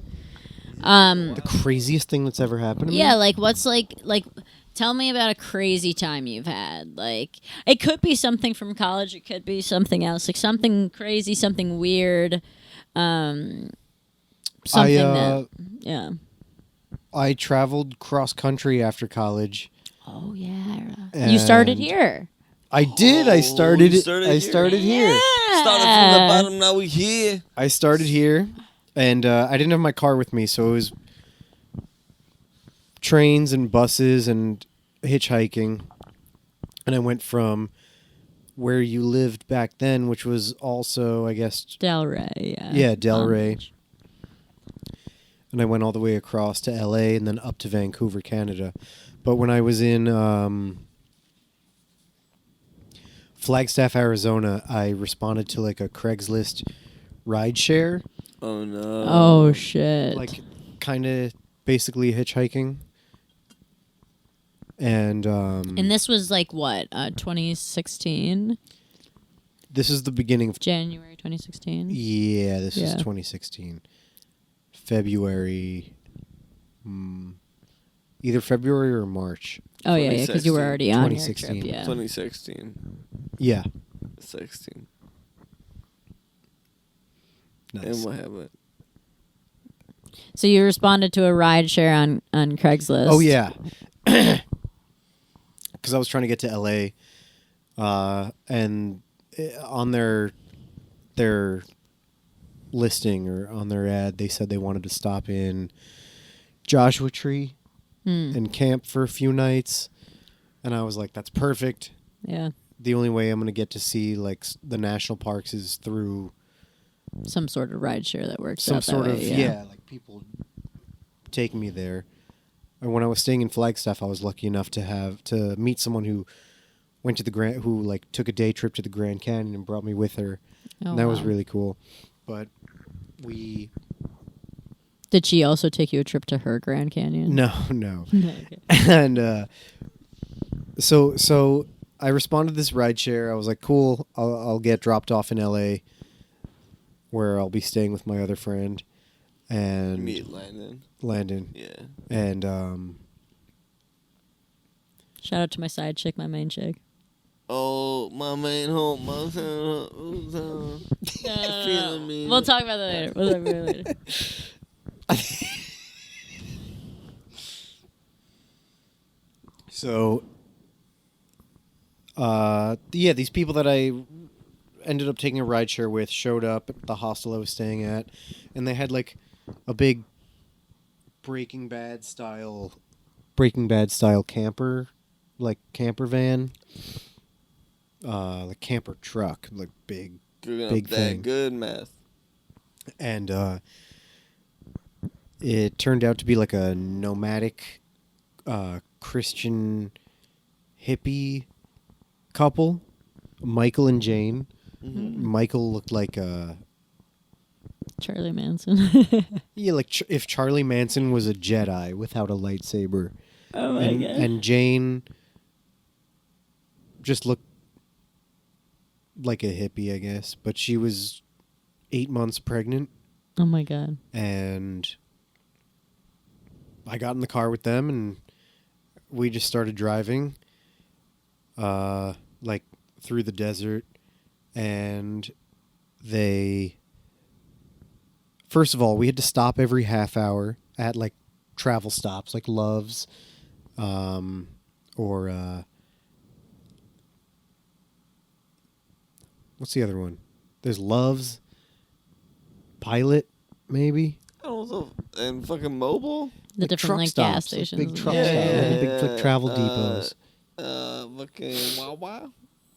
The craziest thing that's ever happened to me? Yeah, like what's like tell me about a crazy time you've had. Like it could be something from college, it could be something else, like something crazy, something weird. Something that yeah. I traveled cross country after college. Oh yeah. You started And here. I did. I Oh, started. you started I here. started here. Started from the bottom, now we here. I started here, and I didn't have my car with me, so it was trains and buses and hitchhiking. And I went from where you lived back then, which was also, I guess, Delray, yeah. Yeah, Delray. And I went all the way across to LA and then up to Vancouver, Canada. But when I was in Flagstaff, Arizona, I responded to like a Craigslist ride share, Oh no. Oh shit. like kind of basically hitchhiking. And and this was like what, 2016? this is the beginning of January 2016? yeah, this is Yeah. 2016. February either February or March. Oh yeah, because you were 2016. already on your 2016. trip, yeah. 2016. Yeah. 16. Nice. And what happened? So you responded to a ride share on Craigslist. Oh yeah, because I was trying to get to LA, and on their listing or on their ad, they said they wanted to stop in Joshua Tree and camp for a few nights, and I was like, "That's perfect." Yeah. The only way I'm gonna get to see like the national parks is through Some sort of ride share that works some out that sort way, of like people taking me there. And when I was staying in Flagstaff, I was lucky enough to meet someone who went to the who like took a day trip to the Grand Canyon and brought me with her. Oh, And that was wow. really cool. But we Did she also take you a trip to her Grand Canyon? no. Okay. And so I responded to this ride share. I was like, cool, I'll get dropped off in LA where I'll be staying with my other friend and Meet Landon. Yeah. and Shout out to my side chick, my main chick. Oh, my main home. Feeling me. We'll talk about that later. We'll talk about it later. So, yeah, these people that I ended up taking a rideshare with showed up at the hostel I was staying at, and they had like a big Breaking Bad style camper, like camper van, like camper truck, like big Big thing. good meth. And it turned out to be like a nomadic Christian hippie couple, Michael and Jane. Mm-hmm. Michael looked like a Charlie Manson. yeah, like if Charlie Manson was a Jedi without a lightsaber. Oh my god. And Jane just looked like a hippie, I guess, but she was 8 months pregnant. Oh my god. And I got in the car with them, and we just started driving, like through the desert. And first of all, we had to stop every half hour at like travel stops, like Love's, or what's the other one? There's Love's, Pilot, maybe. I don't know. And fucking Mobile? The Like different truck like stops, gas like stations. big truck yeah. stops, Yeah. like big like travel depots. Fucking Wawa?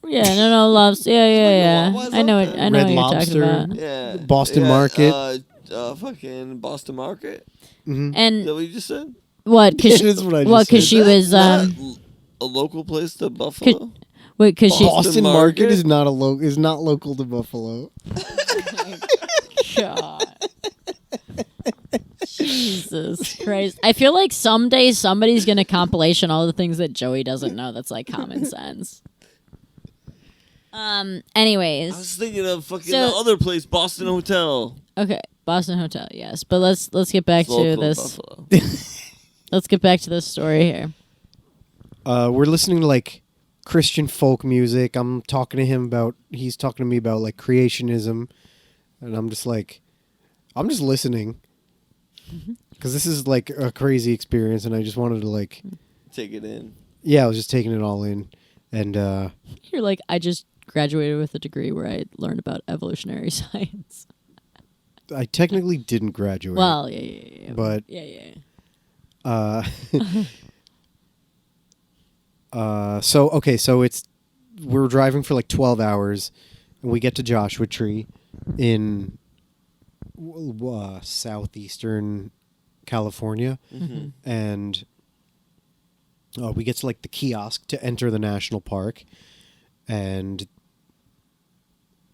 Yeah, no, loves. Yeah. Wawa's I know up what there. I know Red what you're Lobster. talking about. Yeah. Boston Yeah, Market. Fucking Boston Market? Mm-hmm. Is that And what you just said? what? Cause It is what I just what? Cause said. she Is that was not a local place to Buffalo? wait. Cause she. Boston Market? Market is not is not local to Buffalo. God. Jesus Christ. I feel like someday somebody's gonna compilation all the things that Joey doesn't know that's like common sense. Anyways. I was thinking of fucking So- the other place, Boston Hotel. Okay. Boston Hotel, yes. But let's get back It's to local this. Buffalo. Let's get back to this story here. We're listening to like Christian folk music. He's talking to me about like creationism, and I'm just listening because this is like a crazy experience, and I just wanted to like, Take it in. yeah, I was just taking it all in, and You're like, I just graduated with a degree where I learned about evolutionary science. I technically didn't graduate. Well, yeah. But- yeah. So we're driving for like 12 hours, and we get to Joshua Tree in southeastern California, Mm-hmm. and we get to like the kiosk to enter the national park, and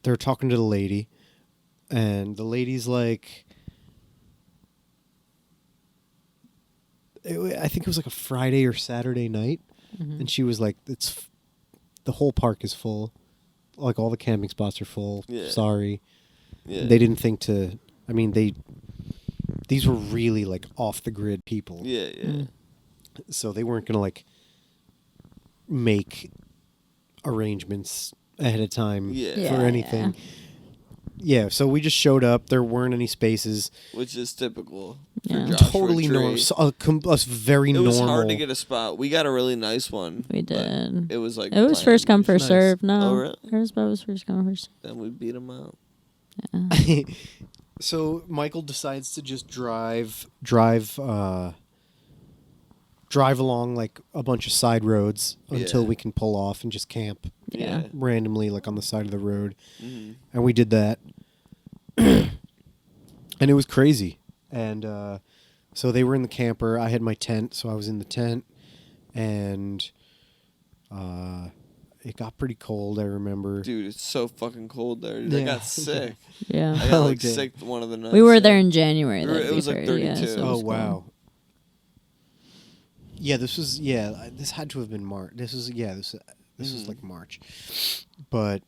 they're talking to the lady, and the lady's like, I think it was like a Friday or Saturday night, and she was like, the whole park is full, like all the camping spots are full. Yeah. Sorry. Yeah. They didn't think to. I mean, these were really like off the grid people. Yeah, yeah. So they weren't gonna like make arrangements ahead of time Yeah. for Yeah, anything. Yeah. So we just showed up. There weren't any spaces. Which is typical. Yeah. For Joshua Totally Tree. normal. A very It normal. was hard to get a spot. We got a really nice one. We but did. It was like It was first come, planned. first Nice. serve. No. Oh, really? Hers was first come, first Then we beat them out. So Michael decides to just drive along like a bunch of side roads until Yeah. we can pull off and just camp Yeah. randomly like on the side of the road. Mm-hmm. And we did that. And it was crazy. And so they were in the camper. I had my tent, so I was in the tent. And it got pretty cold, I remember. Dude, it's so fucking cold there. Dude. I Yeah. got sick. Yeah. I got Oh, like damn. sick one of the nights. We were yeah. there in January. We were- that'd it be was like fair, yeah, 32. so it Oh was cool. wow. Yeah, this had to have been March. This was Mhm. like March. But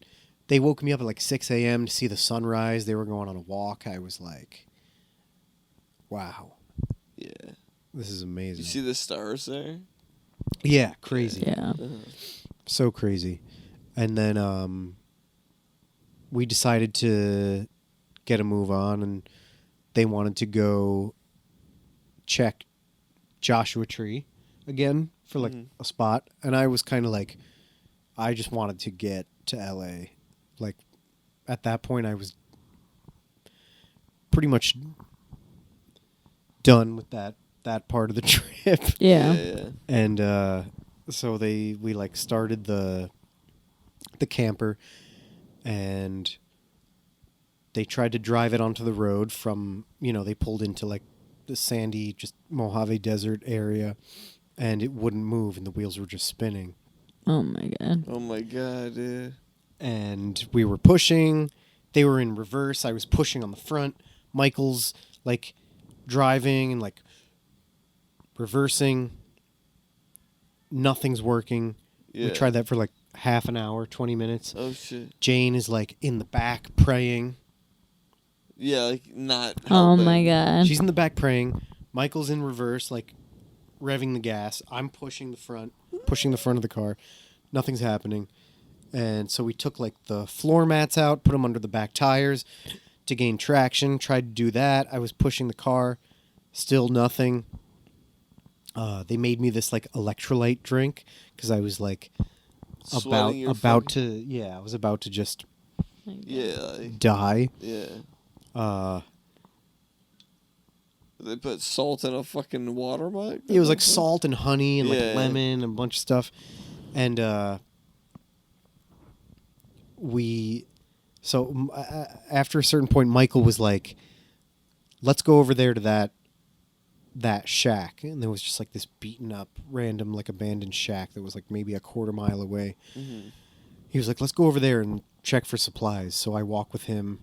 they woke me up at like 6 a.m. to see the sunrise. They were going on a walk. I was like, wow, Yeah. this is amazing. You see the stars there? Yeah, crazy. Yeah. Uh-huh. So crazy. And then we decided to get a move on, and they wanted to go check Joshua Tree again for like a spot, and I was kind of like, I just wanted to get to LA. Like at that point, I was pretty much done with that part of the trip. Yeah. And so we like started the camper, and they tried to drive it onto the road from, they pulled into like the sandy, just Mojave Desert area, and it wouldn't move, and the wheels were just spinning. Oh my god. Oh my god, yeah. And we were pushing. They were in reverse. I was pushing on the front. Michael's like driving and like reversing. Nothing's working. Yeah. We tried that for like half an hour, 20 minutes. Oh shit. Jane is like in the back praying. Yeah, like not Oh helping. my god. She's in the back praying. Michael's in reverse, like revving the gas. I'm pushing the front of the car. Nothing's happening. And so we took like the floor mats out, put them under the back tires to gain traction. Tried to do that. I was pushing the car. Still nothing. They made me this like electrolyte drink because I was like Sweating your about to I was about to just Yeah. Like, die. yeah. They put salt in a fucking water mug? It was like salt and honey and like Yeah. lemon and a bunch of stuff. And after a certain point, Michael was like, let's go over there to that shack. And there was just like this beaten up, random, like abandoned shack that was like maybe a quarter mile away. Mm-hmm. He was like, let's go over there and check for supplies. So I walk with him,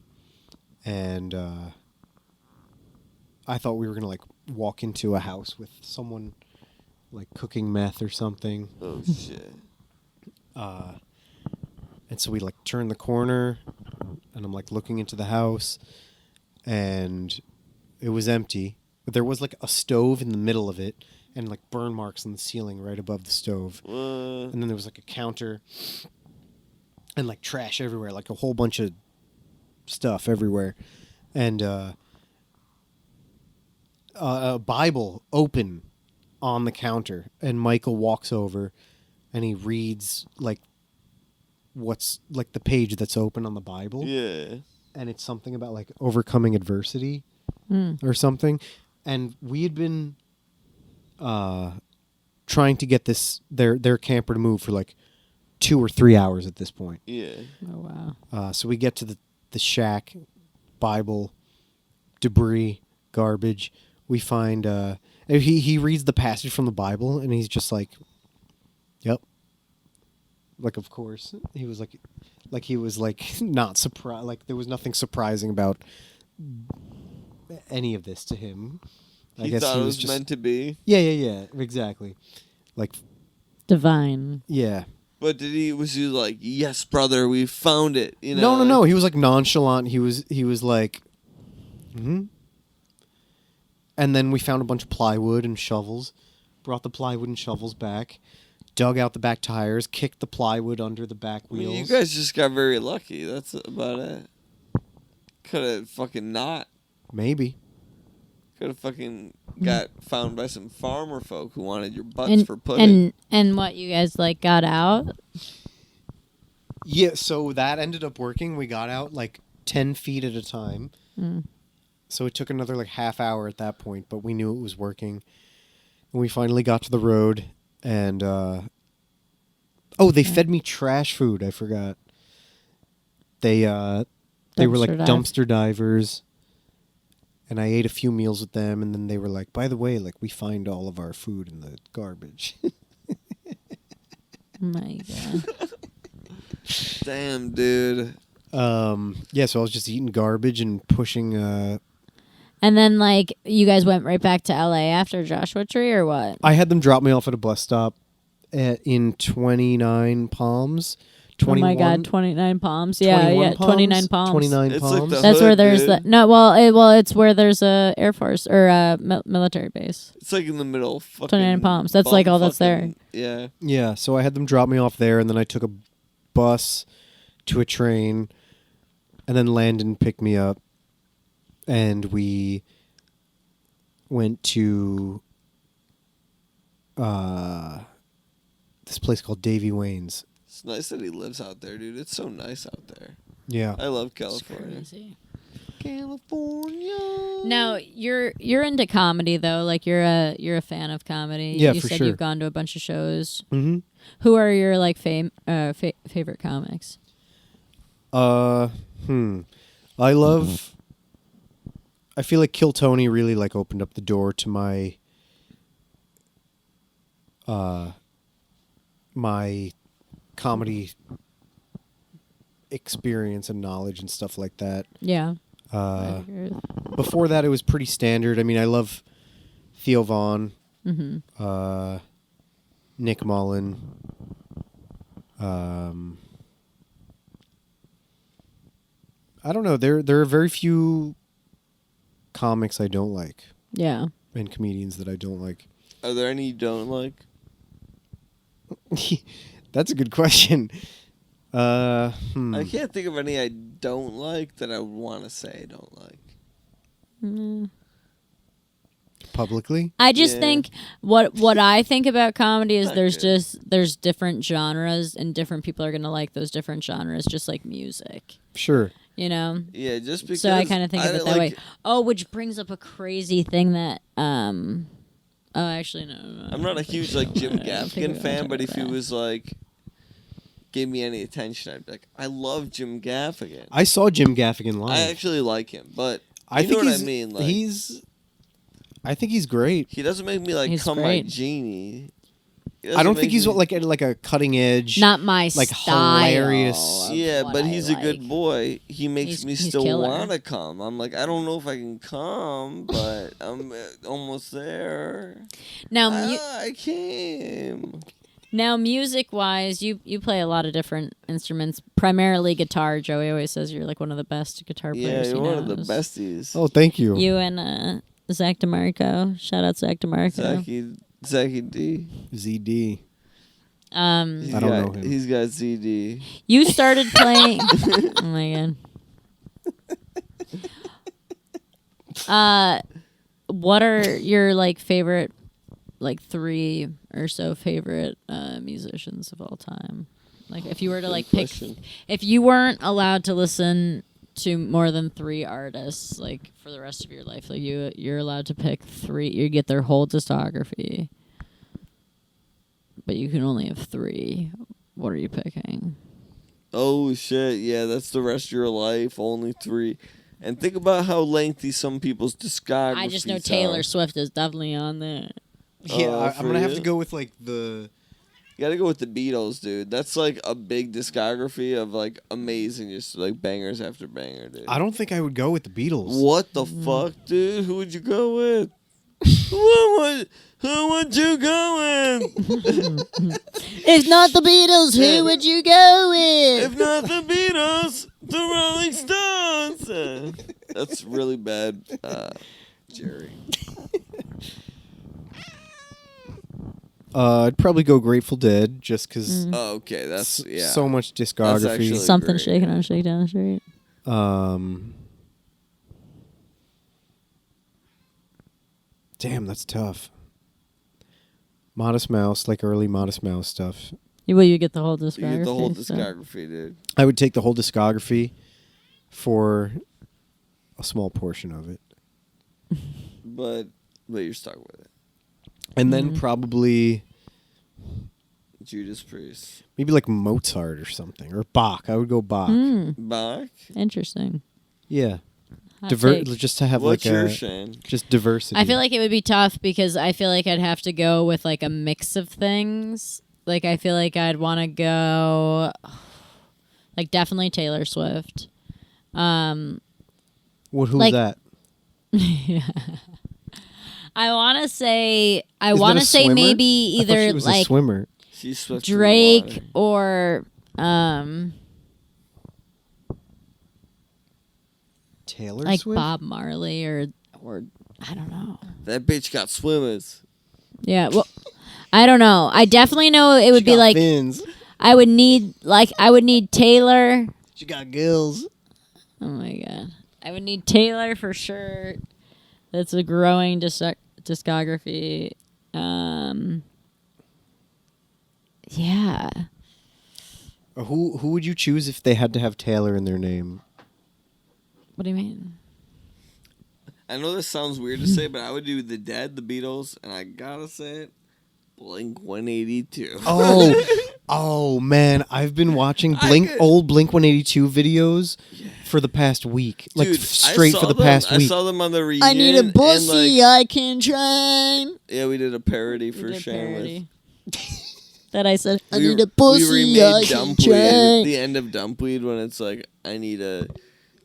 and I thought we were going to like walk into a house with someone like cooking meth or something. Oh shit. And so we like turn the corner, and I'm like looking into the house, and it was empty. But there was like a stove in the middle of it, and like burn marks on the ceiling right above the stove. And then there was like a counter, and like trash everywhere, like a whole bunch of stuff everywhere. And a Bible open on the counter, and Michael walks over, and he reads like what's like the page that's open on the Bible. Yeah. And it's something about like overcoming adversity or something. And we had been trying to get their camper to move for like 2 or 3 hours at this point. Yeah. Oh wow. So we get to the shack, Bible, debris, garbage. We find he reads the passage from the Bible, and he's just like, yep. Like, of course. He was like not surprised. Like, there was nothing surprising about any of this to him. I He guess thought he it was was just meant to be. Yeah, exactly. Like, Divine. yeah. But was he like, yes, brother, we found it? You know? No. He was like nonchalant. He was like, And then we found a bunch of plywood and shovels. Brought the plywood and shovels back. Dug out the back tires. Kicked the plywood under the back I wheels. mean, you guys just got very lucky. That's about it. Could have fucking not. Maybe. Could have fucking got found by some farmer folk who wanted your butts for pudding. And what, you guys like got out? Yeah, so that ended up working. We got out like 10 feet at a time. So it took another like half hour at that point, but we knew it was working. And we finally got to the road, and they fed me trash food. I forgot. They were like dumpster divers, and I ate a few meals with them, and then they were like, by the way, like, we find all of our food in the garbage. Oh my god. Damn, dude. Yeah, so I was just eating garbage and pushing And then, like, you guys went right back to LA after Joshua Tree, or what? I had them drop me off at a bus stop in 29 Palms. 21, oh my god, 29 Palms. Yeah, 29 Palms. 29 It's Palms. like the That's hood, where there's dude. the no. Well, it's where there's a Air Force or a military base. It's like in the middle of fucking 29 Palms. That's like all that's there. Yeah. Yeah, so I had them drop me off there, and then I took a bus to a train, and then Landon picked me up, and we went to this place called Davy Wayne's. It's nice that he lives out there, dude. It's so nice out there. Yeah. I love It's California. crazy. California. Now you're into comedy though. Like you're a fan of comedy. Yeah, you for said sure. you've gone to a bunch of shows. Mm-hmm. Who are your like favorite comics? I feel like Kill Tony really like opened up the door to my my comedy experience and knowledge and stuff like that. Yeah. Before that, it was pretty standard. I mean, I love Theo Vaughn, Nick Mullen. I don't know. There are very few comics I don't like Yeah. and comedians that I don't like. Are there any you don't like? That's a good question. I can't think of any I don't like that I would want to say I don't like. Publicly? I just Yeah. think what I think about comedy is Not there's good. there's different genres and different people are gonna like those different genres, just like music. Sure. You know? Yeah, just because. So I kind of think of it that like, way. Oh, which brings up a crazy thing that oh, actually no. I'm not a huge like Jim I think we're Gaffigan gonna fan, talk but if about he that. was like gave me any attention, I'd be like, I love Jim Gaffigan. I saw Jim Gaffigan live. I actually like him, but I you think know he's, what I mean. Like, I think he's great. he doesn't make me like He's come great. my genie. He I doesn't don't make think he's me- like a cutting edge. Not my like, style. hilarious. of Yeah, what but I he's a like. good boy. He makes He's- me he's still killer. want to come. I'm like, I don't know if I can come, but I'm almost there. Now, I came. now, music wise, you play a lot of different instruments, primarily guitar. Joey always says you're like one of the best guitar Yeah, players. you're he one of the knows. besties. Oh, thank you. You and Zach DeMarco. Shout out Zach DeMarco. Zachy D. ZD. Um, I don't know him. He's got ZD. you started playing. Oh my god. What are your like favorite, like 3 or so favorite musicians of all time? Like if you were to like pick, question. if you weren't allowed to listen to more than 3 artists, like for the rest of your life, like you're allowed to pick 3. You get their whole discography, but you can only have 3. What are you picking? Oh shit! Yeah, that's the rest of your life. Only 3. And think about how lengthy some people's discographies I just know are. Taylor Swift is definitely on there. Yeah, I'm for gonna have you? to go with like the. You gotta go with the Beatles, dude. That's like a big discography of like amazing, just like bangers after banger, dude. I don't think I would go with the Beatles. What the fuck, dude? Who would you go with? Who would you go with? If not the Beatles, Yeah. who would you go with? If not the Beatles, the Rolling Stones. That's really bad, Jerry. I'd probably go Grateful Dead just because Oh, okay, that's yeah. so much That's discography. actually- Something great. shaking on Shakedown Street. Damn, that's tough. Modest Mouse, like early Modest Mouse stuff. Will you get the whole You discography? get the whole so- discography, dude. I would take the whole discography for a small portion of it. But you're stuck with it. And then probably Judas Priest. maybe like Mozart or something. Or Bach. I would go Bach. Bach? Interesting. Yeah. Hot take. Just to have What's like your a Shane? just diversity. I feel like it would be tough because I feel like I'd have to go with like a mix of things. Like I feel like I'd want to go, like definitely Taylor Swift. Who's like- that? I want to say Is that a swimmer? maybe I thought she either was a like swimmer. She's swift in the Drake water. or Taylor like Swift? Bob Marley or I don't know. That bitch got swimmers. Yeah, well, I don't know. I definitely know it would She be got like fins. I would need Taylor. She got gills. Oh my god. I would need Taylor for sure. That's a growing discography. Yeah. Who would you choose if they had to have Taylor in their name? What do you mean? I know this sounds weird to say, but I would do the Dead, the Beatles, and I gotta say it, Blink 182. Oh man, I've been watching old Blink 182 videos for the past week, like Dude, straight for the past I week. saw them on the reunion. I need a and, pussy like, I can train. yeah, we did a parody We for did a Shannon. parody. That I said, I We- need a we pussy I remade can Dumpweed. train. The end of Dumpweed when it's like, I need a...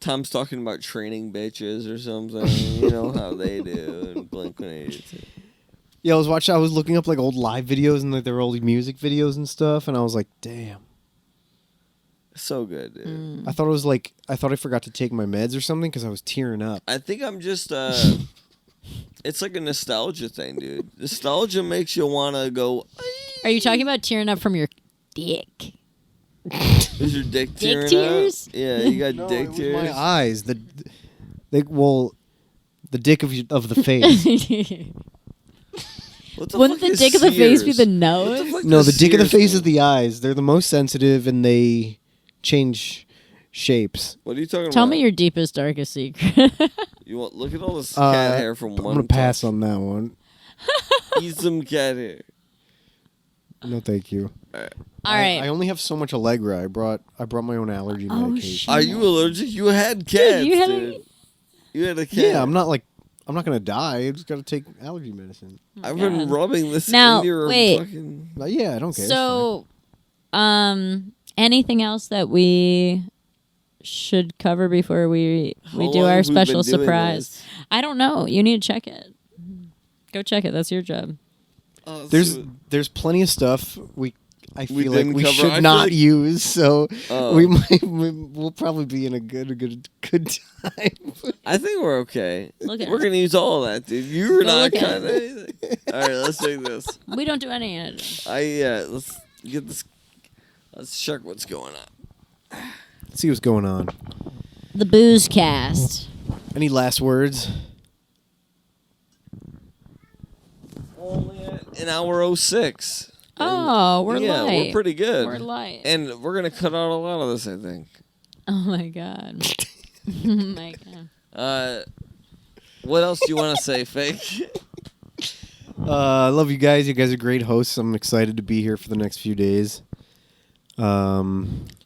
Tom's talking about training bitches or something. You know how they do in Blink 182. Yeah, I was looking up like old live videos and like their old music videos and stuff, and I was like, damn. So good, dude. I thought I forgot to take my meds or something because I was tearing up. I think I'm just... it's like a nostalgia thing, dude. Nostalgia makes you want to go... Are you talking about tearing up from your dick? Is your dick tearing tears? up? Yeah, you got No, dick it was tears. my eyes. The dick of the face. What the Wouldn't fuck the is dick of the face be Sears? the What nose? fuck No, does the dick of the Sears face mean? is the eyes. They're the most sensitive and they change shapes. What are you talking Tell about? me your deepest, darkest secret. You want look at all this cat hair from I'm one. gonna pass touch. on that one. Eat some cat hair. No, thank you. All right. I only have so much Allegra. I brought my own allergy medication. shit. Are you allergic? You had cats, you had dude. You had a cat. Yeah, I'm not gonna die. I just gotta take allergy medicine. I've been God. rubbing this Now, in your wait. fucking. Yeah, I don't care. It's So, anything else that we should cover before we How do long our have we special been doing surprise? this? I don't know. You need to check it. Go check it. That's your job. Oh, there's plenty of stuff I We feel like didn't we cover. I should feel not like- use. So Oh. we'll probably be in a good time. I think we're okay. Look at We're us. gonna use all of that, dude. You were Go not look at kind of. All right, let's take this. We don't do any editing. Let's get this. Let's check what's going on. See what's going on. The Booze Cast. Any last words? Only at an hour 06. Oh, we're yeah, light. we're pretty good. We're light. And we're gonna cut out a lot of this, I think. Oh my god. Oh my god. What else do you want to say, Fake? I love you guys. You guys are great hosts. I'm excited to be here for the next few days. No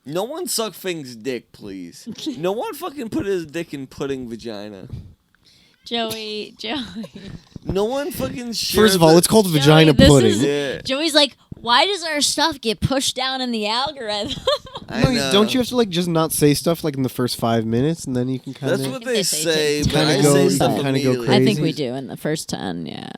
one suck Fink's dick, please. No one fucking put his dick in pudding vagina. Joey. No one fucking share First of all, it's called Joey, vagina this pudding. is- Yeah, Joey's like, why does our stuff get pushed down in the algorithm? I No, know. don't you have to like just not say stuff like in the first 5 minutes, and then you can kind That's of. what They they say say, take but I Kinda go- say you stuff kinda go immediately. I think crazy. we do in the first 10, yeah.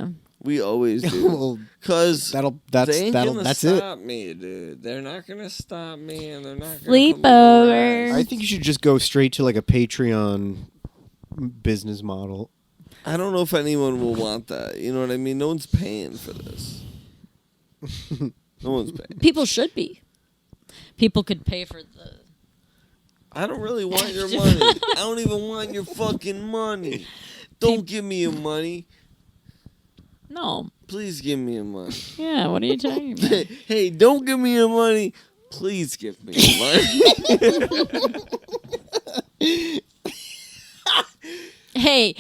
We always do. Well, Cause they ain't gonna that's it. stop me, dude. They're not gonna stop me, and they're not gonna Sleepover. I think you should just go straight to like a Patreon business model. I don't know if anyone will want that. You know what I mean? No one's paying for this. No one's paying. People should be. People could pay for the... I don't really want your money. I don't even want your fucking money. Don't give me your money. No. Please give me your money. Yeah, what are you talking about? Hey, don't give me your money. Please give me your money. Hey.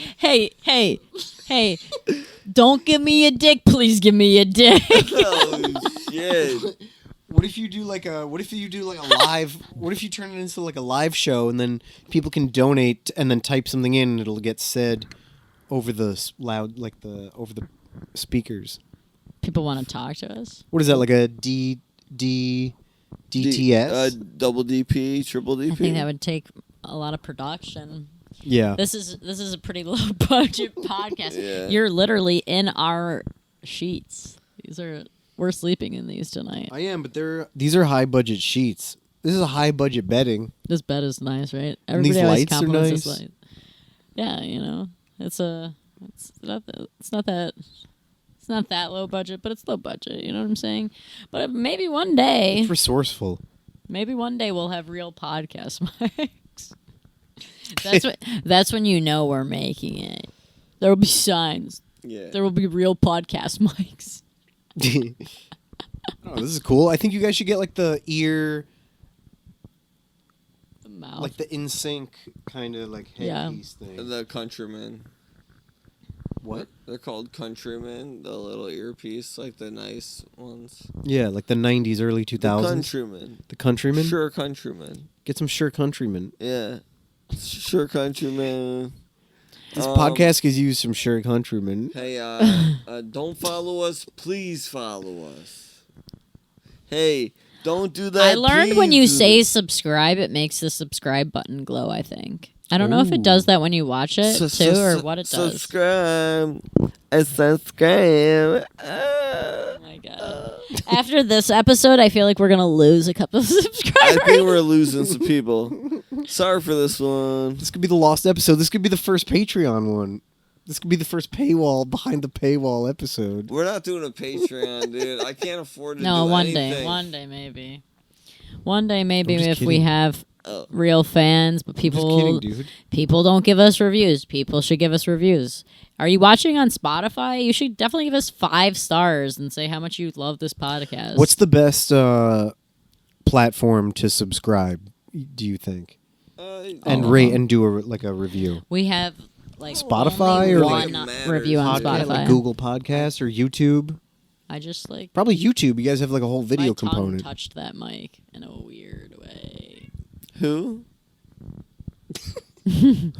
Don't give me a dick, please give me a dick. Oh shit. What if you do like a live? What if you turn it into like a live show, and then people can donate and then type something in, and it'll get said over the over the speakers. People want to talk to us? What is that, like a DTS? Double DP, triple DP. I think that would take a lot of production. Yeah. This is a pretty low budget podcast. Yeah. You're literally in our sheets. We're sleeping in these tonight. I am, but these are high budget sheets. This is a high budget bedding. This bed is nice, right? And these always lights are compliments this nice. light. Yeah, it's not that low budget, but it's low budget. You know what I'm saying? But maybe one day, It's resourceful. we'll have real podcast mics. That's when you know we're making it. There will be signs. Yeah. There will be real podcast mics. Oh, this is cool. I think you guys should get like the ear, The mouth. like the in sync kind of like headpiece thing. The Countryman. What? They're called Countryman, the little earpiece, like the nice ones. Yeah, like the 90s, early 2000s. The Countryman. The Countryman? Sure Countryman. Get some Sure Countryman. Yeah. Sure Countryman. This podcast gives you some Sure Countryman. Hey, don't follow us. Please follow us. Hey, don't do that. I learned when please you do say this. subscribe, it makes the subscribe button glow, I think. I don't know if it does that when you watch it, too, or what it does. Subscribe. Subscribe. Oh, my God. After this episode, I feel like we're going to lose a couple of I subscribers. think we're losing some people. Sorry for this one. This could be the lost episode. This could be the first Patreon one. This could be the first paywall, behind the paywall episode. We're not doing a Patreon, dude. I can't afford to No, do one anything. day. One day, maybe. One day, maybe, I'm just if we kidding. have Oh. real fans, but I'm just people kidding, dude. people don't give us reviews. People should give us reviews. Are you watching on Spotify? You should definitely give us 5 stars and say how much you love this podcast. What's the best platform to subscribe, do you think? And rate and do a review? we have like Spotify only or one like- review on Podcast, Spotify. Like Google Podcasts or YouTube? I just like Probably YouTube. You guys have like a whole video my tongue component. touched that mic in a weird way. Who?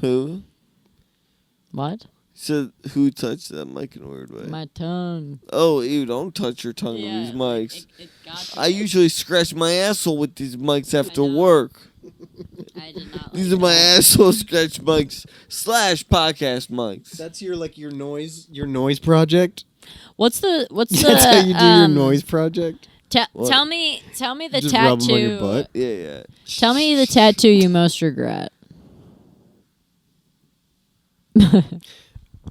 Who? What? Said who touched that mic in a weird way? My tongue. Oh, ew, don't touch your tongue Yeah, with these mics. It got I usually scratch my asshole with these mics after know. work. I did not. These are my asshole scratch mics / podcast mics. That's your noise project. What's the That's how you do your noise project. What? Tell me the Just rub 'em tattoo. on your butt. Yeah, yeah. Tell me the tattoo you most regret.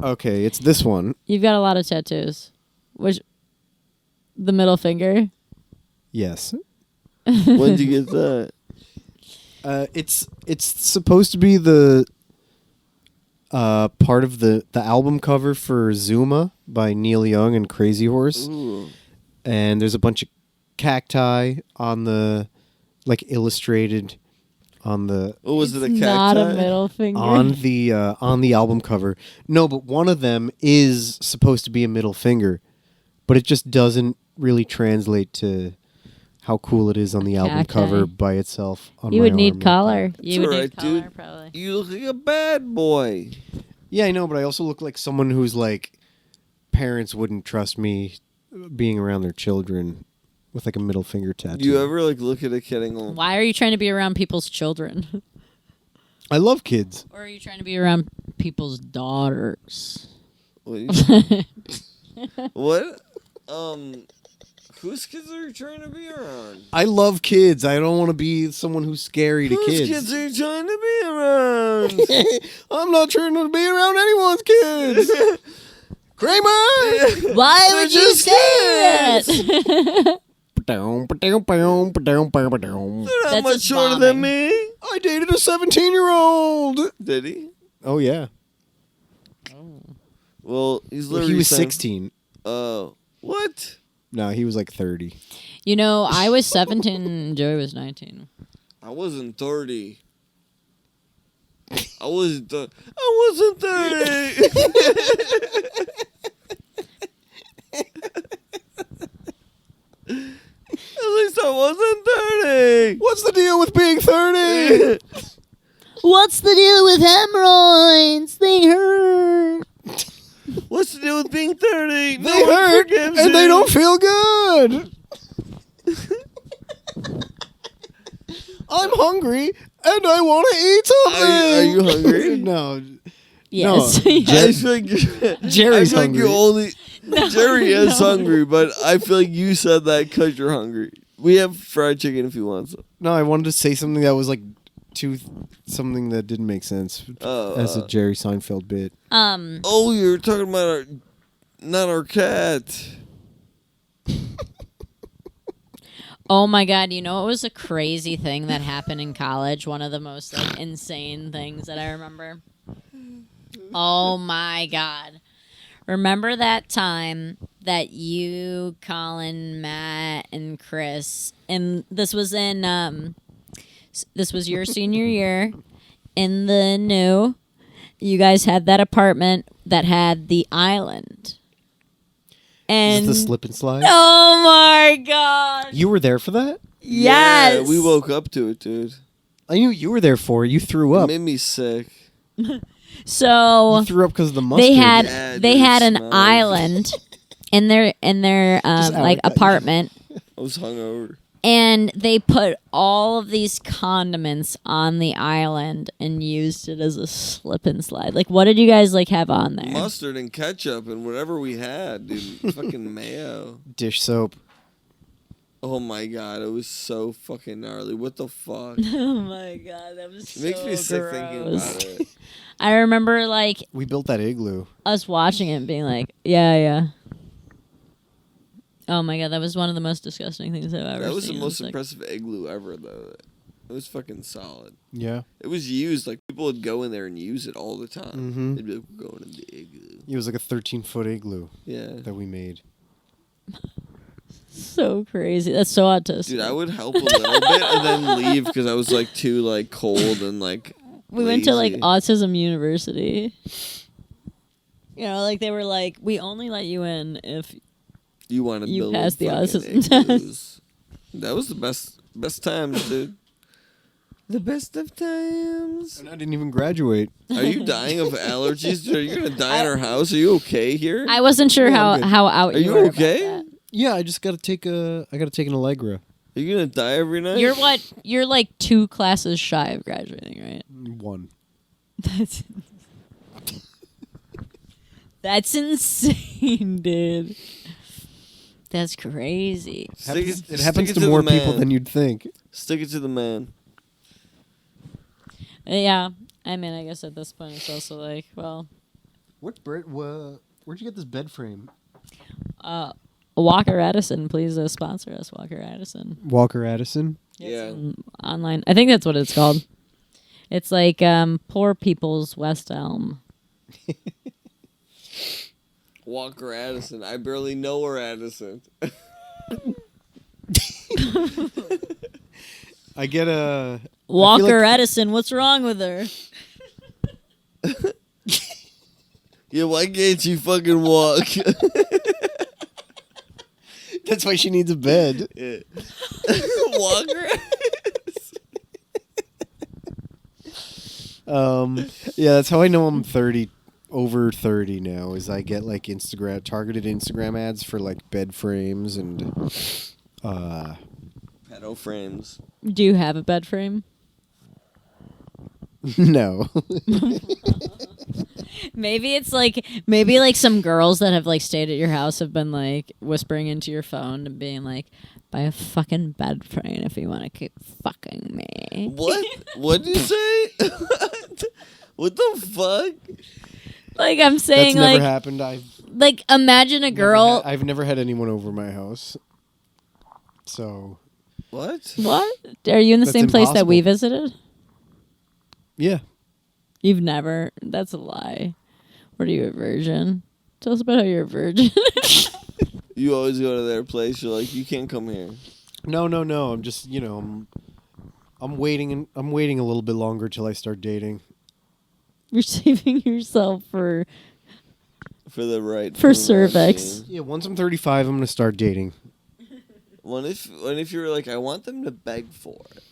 Okay, it's this one. You've got a lot of tattoos. Which the middle finger? Yes. When'd you get that? It's supposed to be the part of the album cover for Zuma by Neil Young and Crazy Horse. Ooh. And there's a bunch of cacti on the illustrated on the What was it, a cacti? Not a middle finger. on the album cover. No, but one of them is supposed to be a middle finger, but it just doesn't really translate to how cool it is on the album Cacti. cover by itself. On You my would need arm like color. that. You would alright, need color, dude. probably. You look like a bad boy. Yeah, I know, but I also look like someone who's like parents wouldn't trust me being around their children with like a middle finger tattoo. Do you ever look at a kid and go, Why are you trying to be around people's children? I love kids. Or are you trying to be around people's daughters? what? What? Whose kids are you trying to be around? I love kids. I don't want to be someone who's scary to Whose kids. kids are you trying to be around? I'm not trying to be around anyone's kids. Kramer! Why They're would you just say that? They're not That's much just shorter than bombing. me. I dated a 17-year-old. Did he? Oh, yeah. Well, he's Well, literally he was saying- 16. Oh, what? No, he was like 30. You know, I was 17 and Joey was 19. I wasn't 30. I wasn't 30. At least I wasn't 30. What's the deal with being 30? What's the deal with hemorrhoids? They hurt. What's the deal with being 30? They hurt and they don't feel good. I'm hungry and I want to eat something. Are you hungry? No. Yes. No. I feel like Jerry's I feel like you hungry. only Jerry is hungry, but I feel like you said that because you're hungry. We have fried chicken if you want some. No, I wanted to say something that was like something that didn't make sense as a Jerry Seinfeld bit. Oh, you're talking about not our cat. Oh my god, you know it was a crazy thing that happened in college? One of the most like insane things that I remember. Oh my god. Remember that time that you, Colin, Matt, and Chris, and this was your senior year in the new, you guys had that apartment that had the island. And Is this the slip and slide? oh my god. You were there for that? Yes. Yeah, we woke up to it, dude. I knew you were there for it. You threw It up. made me sick. So You threw up because of the mustard. they had Yeah, they dude, had an smells. island in their Just like out. apartment, I was hungover. and they put all of these condiments on the island and used it as a slip and slide. Like, what did you guys like have on there? Mustard and ketchup and whatever we had, dude. Fucking mayo. dish soap. Oh my god, it was so fucking gnarly. What the fuck? Oh my god, that was It makes so me sick gross. thinking about it. I remember like We built that igloo. us watching it and being like, yeah. Oh my god, that was one of the most disgusting things I've ever seen. That was the most It's like- impressive igloo ever, though. It was fucking solid. Yeah. It was used. Like, people would go in there and use it all the time. Mm-hmm. They'd be like, we're going in the igloo. It was like a 13-foot igloo Yeah. that we made. So crazy. That's so autistic. Dude, I would help a little bit and then leave because I was, like, too, like, cold and, like, We went to like lazy. autism university. You know, like they were like, we only let you in if You want to You build passed the fucking autism test. igloos. That was the best times, dude. The best of times. And I didn't even graduate. Are you dying of allergies? Dude, are you gonna die in our house? Are you okay here? I wasn't sure No, how I'm good. how out Are you were about okay? that. Yeah, I just gotta take a. I gotta take an Allegra. Are you gonna die every night? You're what? You're like 2 classes shy of graduating, right? One. That's insane, dude. That's crazy. It happens stick to the more people man. than you'd think. Stick it to the man. Yeah. I mean, I guess at this point it's also like, well, Where'd you get this bed frame? Walker Addison, please sponsor us, Walker Addison. Walker Addison. Yeah. Online. I think that's what it's called. It's like Poor People's West Elm. Walker Addison. I barely know her, Addison. I get a. Walker like- Edison, what's wrong with her? Yeah, why can't you fucking walk? That's why she needs a bed. Yeah. Walker. Yeah, that's how I know I'm 30, over 30 now. Is I get like targeted Instagram ads for like bed frames and Pedo frames. Do you have a bed frame? no. Maybe some girls that have like stayed at your house have been like whispering into your phone and being like, buy a fucking bed frame if you want to keep fucking me. What? What'd you say? What the fuck? Like I'm That's saying, never like happened. like imagine a girl. I've never had anyone over my house. So What? What? Are you in the That's same place that we impossible. visited? yeah. You've never. That's a lie. What are you, a virgin? Tell us about how you're a virgin. You always go to their place. You're like, you can't come here. No. I'm just I'm waiting. I'm waiting a little bit longer till I start dating. You're saving yourself for. For the right. For promotion. cervix. Yeah. Once I'm 35, I'm gonna start dating. What if you're like, I want them to beg for it?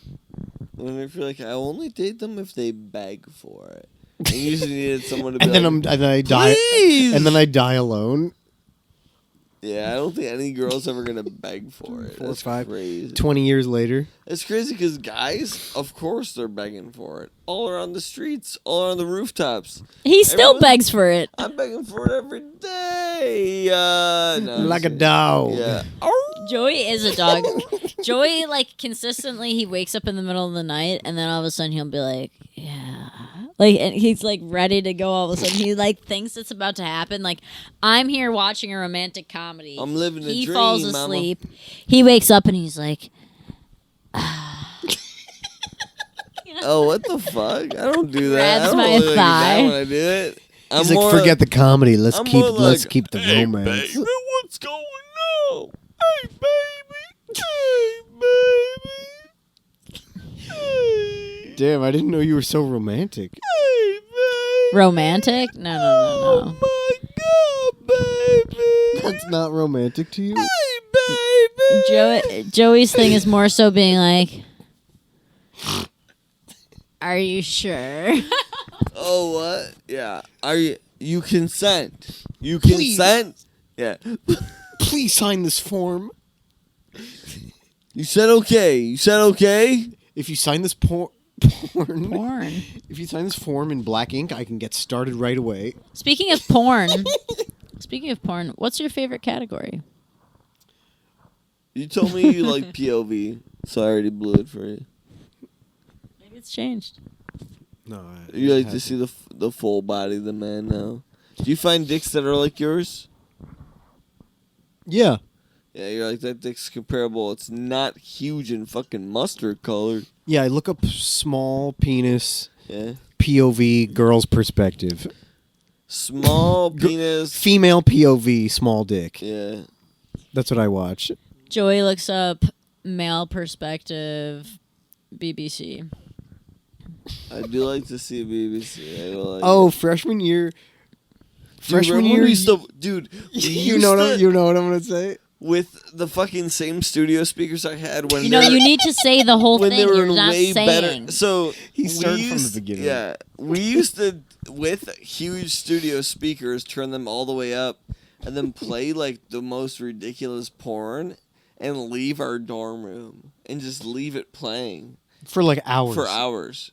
What if you're like, I only date them if they beg for it? And you just needed someone to be And then I die. Please! And then I die alone. Yeah, I don't think any girl's ever gonna beg for it. 4 or That's 5, crazy. 20 years later. It's crazy because guys, of course, they're begging for it. All around the streets, all around the rooftops. He still Everyone- begs for it. I'm begging for it every day. No, I'm Like a serious. dog. Yeah. Joey is a dog. Joey, like, consistently, he wakes up in the middle of the night, and then all of a sudden he'll be like, yeah. Like, and he's, like, ready to go all of a sudden. He, like, thinks it's about to happen. Like, I'm here watching a romantic comedy. I'm living a He dream, falls mama. asleep. He wakes up, and he's like, Oh, what the fuck? I don't do that. Grabs I don't my really like thigh. that when I do it. He's like, forget the comedy. Let's I'm keep more let's like, keep the hey, romance. Baby, what's going on? Hey, baby. Hey, baby. Hey. Damn, I didn't know you were so romantic. Hey, baby. Romantic? No. Oh my god, baby. That's not romantic to you? Hey, baby. Joey's thing is more so being like, are you sure? Oh, what? Yeah. Are you consent? You Please. consent? Yeah. Please sign this form. You said okay. You said okay? If you sign this porn. Porn. If you sign this form in black ink, I can get started right away. Speaking of porn, what's your favorite category? You told me you like POV, so I already blew it for you. Maybe it's changed. No, You like to see the full body of the man now. Do you find dicks that are like yours? Yeah. Yeah, you're like, that dick's comparable. It's not huge and fucking mustard colored. Yeah, I look up small penis Yeah. POV girl's perspective. Small penis. Female POV small dick. Yeah. That's what I watch. Joey looks up male perspective BBC. I do like to see BBC. I will like Oh, it. freshman year. Dude, Freshman remember year, when we used to, dude. we you used know to- what you know what I'm gonna say. with the fucking same studio speakers I had when You know, they were- you need to say the whole when thing. they were You're not way saying. better. So He we started from the used- beginning. Yeah, we used to with huge studio speakers turn them all the way up, and then play like the most ridiculous porn, and leave our dorm room and just leave it playing For like hours. for hours.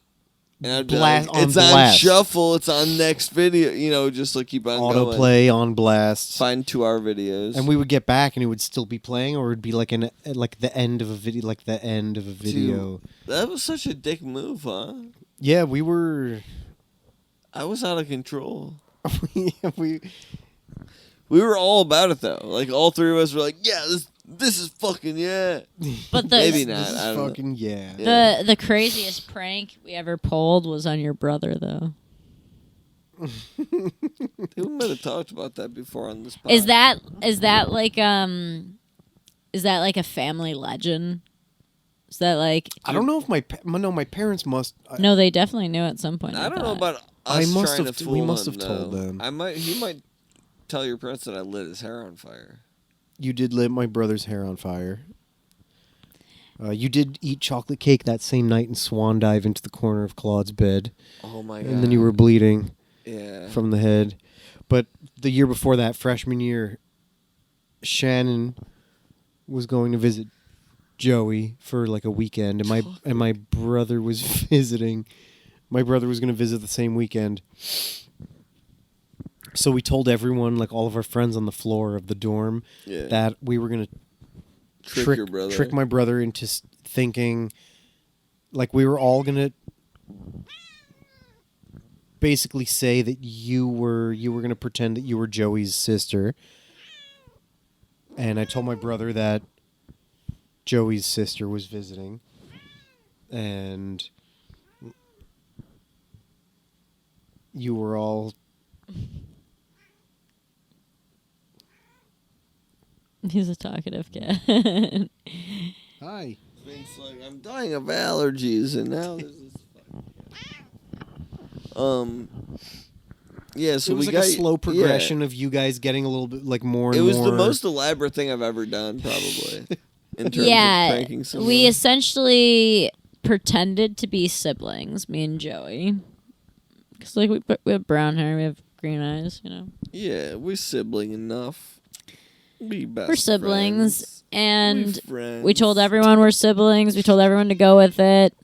And I'd be Blast- like, on it's on blast. shuffle, it's on next video, you know, just like keep on going. Autoplay on blast. Find 2-hour videos. And we would get back and it would still be playing, or it'd be like like the end of a video, like the end of a video. Dude, that was such a dick move, huh? Yeah, we were. I was out of control. we We were all about it though. Like all three of us were like, "Yeah, this is fucking yeah." But the Maybe not. This is I don't know. fucking yeah. Yeah. the craziest prank we ever pulled was on your brother, though. We might have talked about that before on this podcast. Is that like a family legend? Is that like I don't know if my parents must. No, they definitely knew at some point. I don't know thought. about us I must trying have- to we fool must him, have told though. them. He might tell your parents that I lit his hair on fire. You did lit my brother's hair on fire. You did eat chocolate cake that same night and swan dive into the corner of Claude's bed, Oh my god. and then you were bleeding Yeah. from the head. But the year before that, freshman year, Shannon was going to visit Joey for like a weekend, and my brother was visiting. My brother was going to visit the same weekend. So we told everyone, like all of our friends on the floor of the dorm, Yeah. that we were going to Trick your brother. trick my brother into thinking, like we were all going to basically say that you were going to pretend that you were Joey's sister. And I told my brother that Joey's sister was visiting, and you were all. He's a talkative kid. Hi. Fink's like, I'm dying of allergies, and now there's this. Yeah, so It was we like got a slow yeah. progression of you guys getting a little bit like more. It and was more. the most elaborate thing I've ever done, probably. In terms of Yeah, pranking someone. we essentially pretended to be siblings, me and Joey. Because like we have brown hair, we have green eyes, you know. Yeah, we're sibling enough. We best We're siblings, friends. and friends. we told everyone we're siblings. We told everyone to go with it,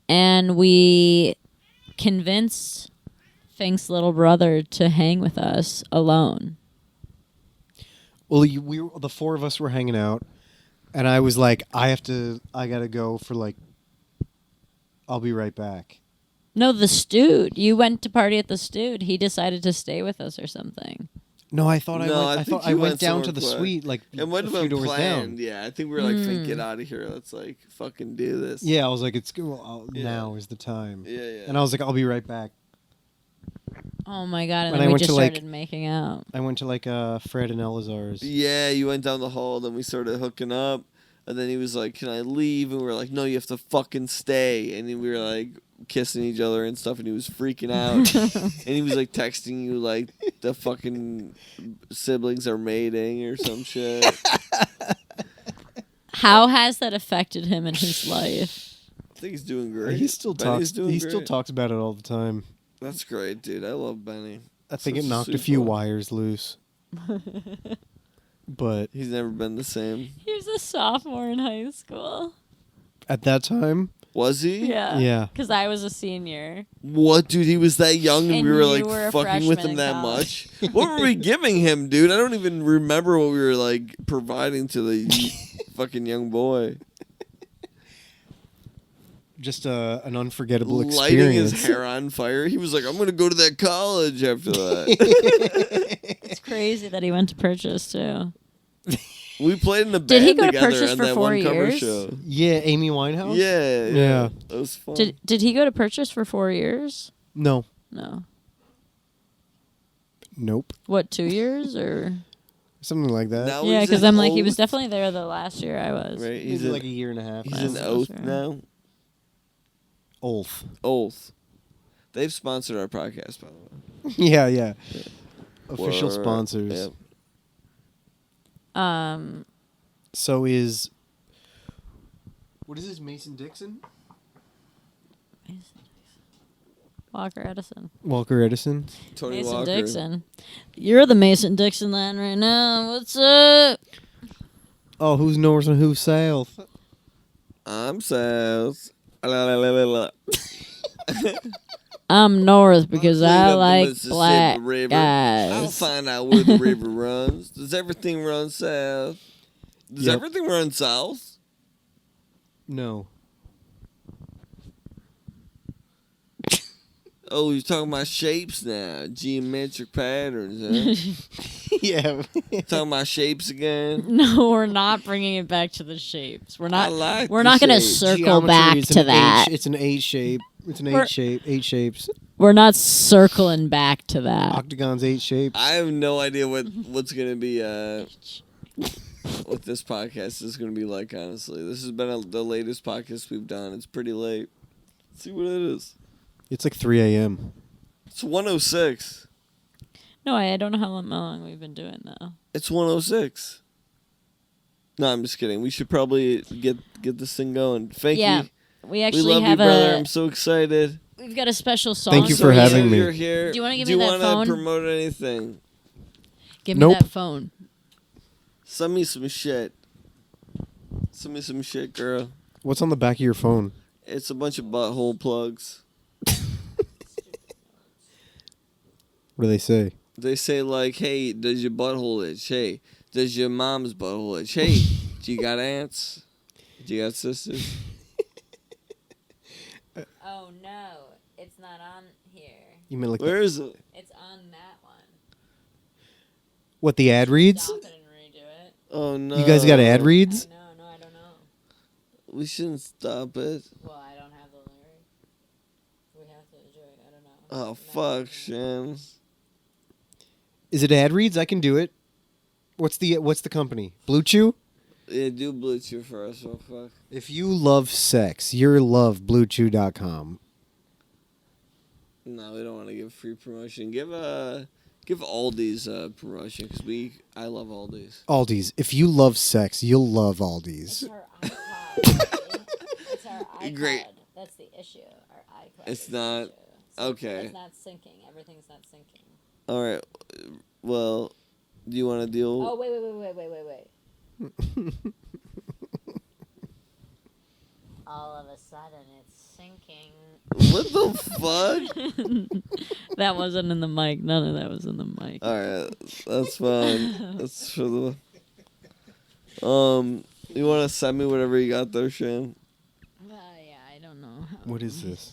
and we convinced Fink's little brother to hang with us alone. Well, the four of us were hanging out, and I was like, I gotta go for like. I'll be right back. No, the Stewed. You went to party at the Stewed. He decided to stay with us or something. No, I thought No, I I think thought you I went went down to somewhere the quiet. suite like It might a have few been doors planned. down. Yeah, I think we were like, Fink, get out of here. Let's like fucking do this. Yeah, I was like, it's Yeah. now is the time. Yeah, yeah. And I was like, I'll be right back. Oh my god! And When then I we went just to, like- started making out. I went to like Fred and Elazar's. Yeah, you went down the hall, then we started hooking up, and then he was like, "Can I leave?" And we were like, "No, you have to fucking stay." And then we were like kissing each other and stuff, and he was freaking out, and he was like texting you like the fucking siblings are mating or some shit. How has that affected him in his life? I think he's doing great. He still Benny's talks. doing He great. still talks about it all the time. That's great, dude. I love Benny. I think Such it a knocked a sweet few boy. wires loose. But He's never been the same. He was a sophomore in high school. at that time, Was he? Yeah. Yeah. Because I was a senior. What, dude? He was that young, and And we were you like were a fucking with freshman him in that college. much. What were we giving him, dude? I don't even remember what we were like providing to the fucking young boy. just an unforgettable Lighting experience. his hair on fire. He was like, "I'm gonna go to that college after that." It's crazy that he went to Purchase too. We played in the Did he band go to together Purchase on for that 4 one cover years? show. Yeah, Amy Winehouse. Yeah, Yeah. That was fun. Did he go to Purchase for 4 years? No. No. Nope. What, 2 years or? Something like that. Now Yeah, he's because an I'm like he was Oath, definitely there the last year I was. right. Maybe He's in, like a year and a half. he's Last an Oath year. now. Oath. Oath. They've sponsored our podcast, by the way. Yeah, yeah. Official Word. sponsors. Yep. So is what is this, Mason Dixon? Walker Edison. Walker Edison. Tony Mason Walker. Dixon. You're the Mason Dixon line right now. What's up? Oh, who's north and who's south? I'm South. La, la, la, la, la. I'm North because Clean I up the like Mississippi black River. I'll guys. find out where the river runs. Does everything run south? Does Yep. everything run south? No. Oh, you're talking about shapes now. Geometric patterns, huh? Yeah. Talking about shapes again? No, we're not bringing it back to the shapes. We're not. I like we're the not going to shapes. circle Geometry back is to an that. It's an A shape. It's an We're- eight shape. 8 shapes. We're not circling back to that. Octagon's 8 shapes. I have no idea what's going to be, what this podcast is going to be like, honestly. This has been the latest podcast we've done. It's pretty late. Let's see what it is. It's like 3 a.m. It's 106. No, I don't know how long we've been doing though. It's 106. No, I'm just kidding. We should probably get this thing going. Thank Yeah, you. we We actually love you, have brother. a. I'm so excited. We've got a special song. Thank you for for having me. You're here. Do you wanna give Do me you that wanna phone? promote anything? Give me Nope. that phone. Send me some shit. Send me some shit, girl. What's on the back of your phone? It's a bunch of butthole plugs. What do they say? They say like, hey, does your butthole itch? Hey, does your mom's butthole itch? Hey, do you got aunts? Do you got sisters? Oh no, it's not on here. You mean like Where is it? It's on that one. what the ad reads? Stop it and redo it. Oh no. You guys got ad reads? No, I don't know. We shouldn't stop it. Well, I don't have the lyric. We have to do it. I don't know. Oh fuck, Shan. Is it ad reads? I can do it. What's the company? Blue Chew? Yeah, do Bluetooth for us real quick. If you love sex, you'll love BlueChew.com. No, we don't want to give free promotion. Give Aldi's promotion because I love Aldi's. Aldi's. If you love sex, you'll love Aldi's. It's our iPod. It's our iPod. Great. That's the issue. Our iPod. It's is the not- issue. So okay. It's not syncing. Everything's not syncing. All right. Well, do you want to deal? Oh wait. All of a sudden, it's syncing. What the fuck? That wasn't in the mic. None of that was in the mic. All right, that's fine. That's for the. You want to send me whatever you got there, Shane? Yeah, I don't know. What is this?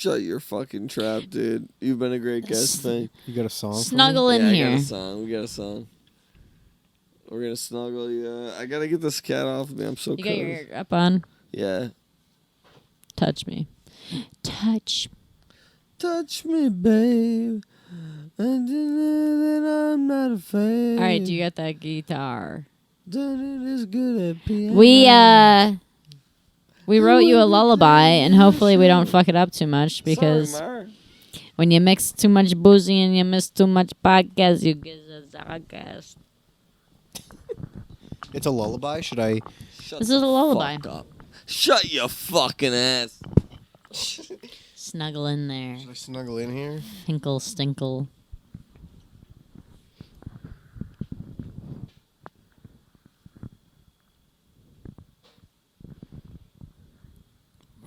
Shut your fucking trap, dude. You've been a great guest, Fink. You got a song? for me? Snuggle in I here. got a song. We got a song. We're gonna snuggle. Yeah, I gotta get this cat off of me. I'm so You got your cold. ear up on. Yeah. Touch me. Touch. Touch me, babe. And you know that I'm not afraid. All right, do you got that guitar? That it is good at piano. We wrote you a lullaby, and hopefully we don't fuck it up too much because Sorry, Mar. when you mix too much boozy and you miss too much podcast, you get a podcast. It's a lullaby. Should I? Shut This the is a lullaby. fuck up. Shut your fucking ass. Snuggle in there. Should I snuggle in here? Hinkle stinkle.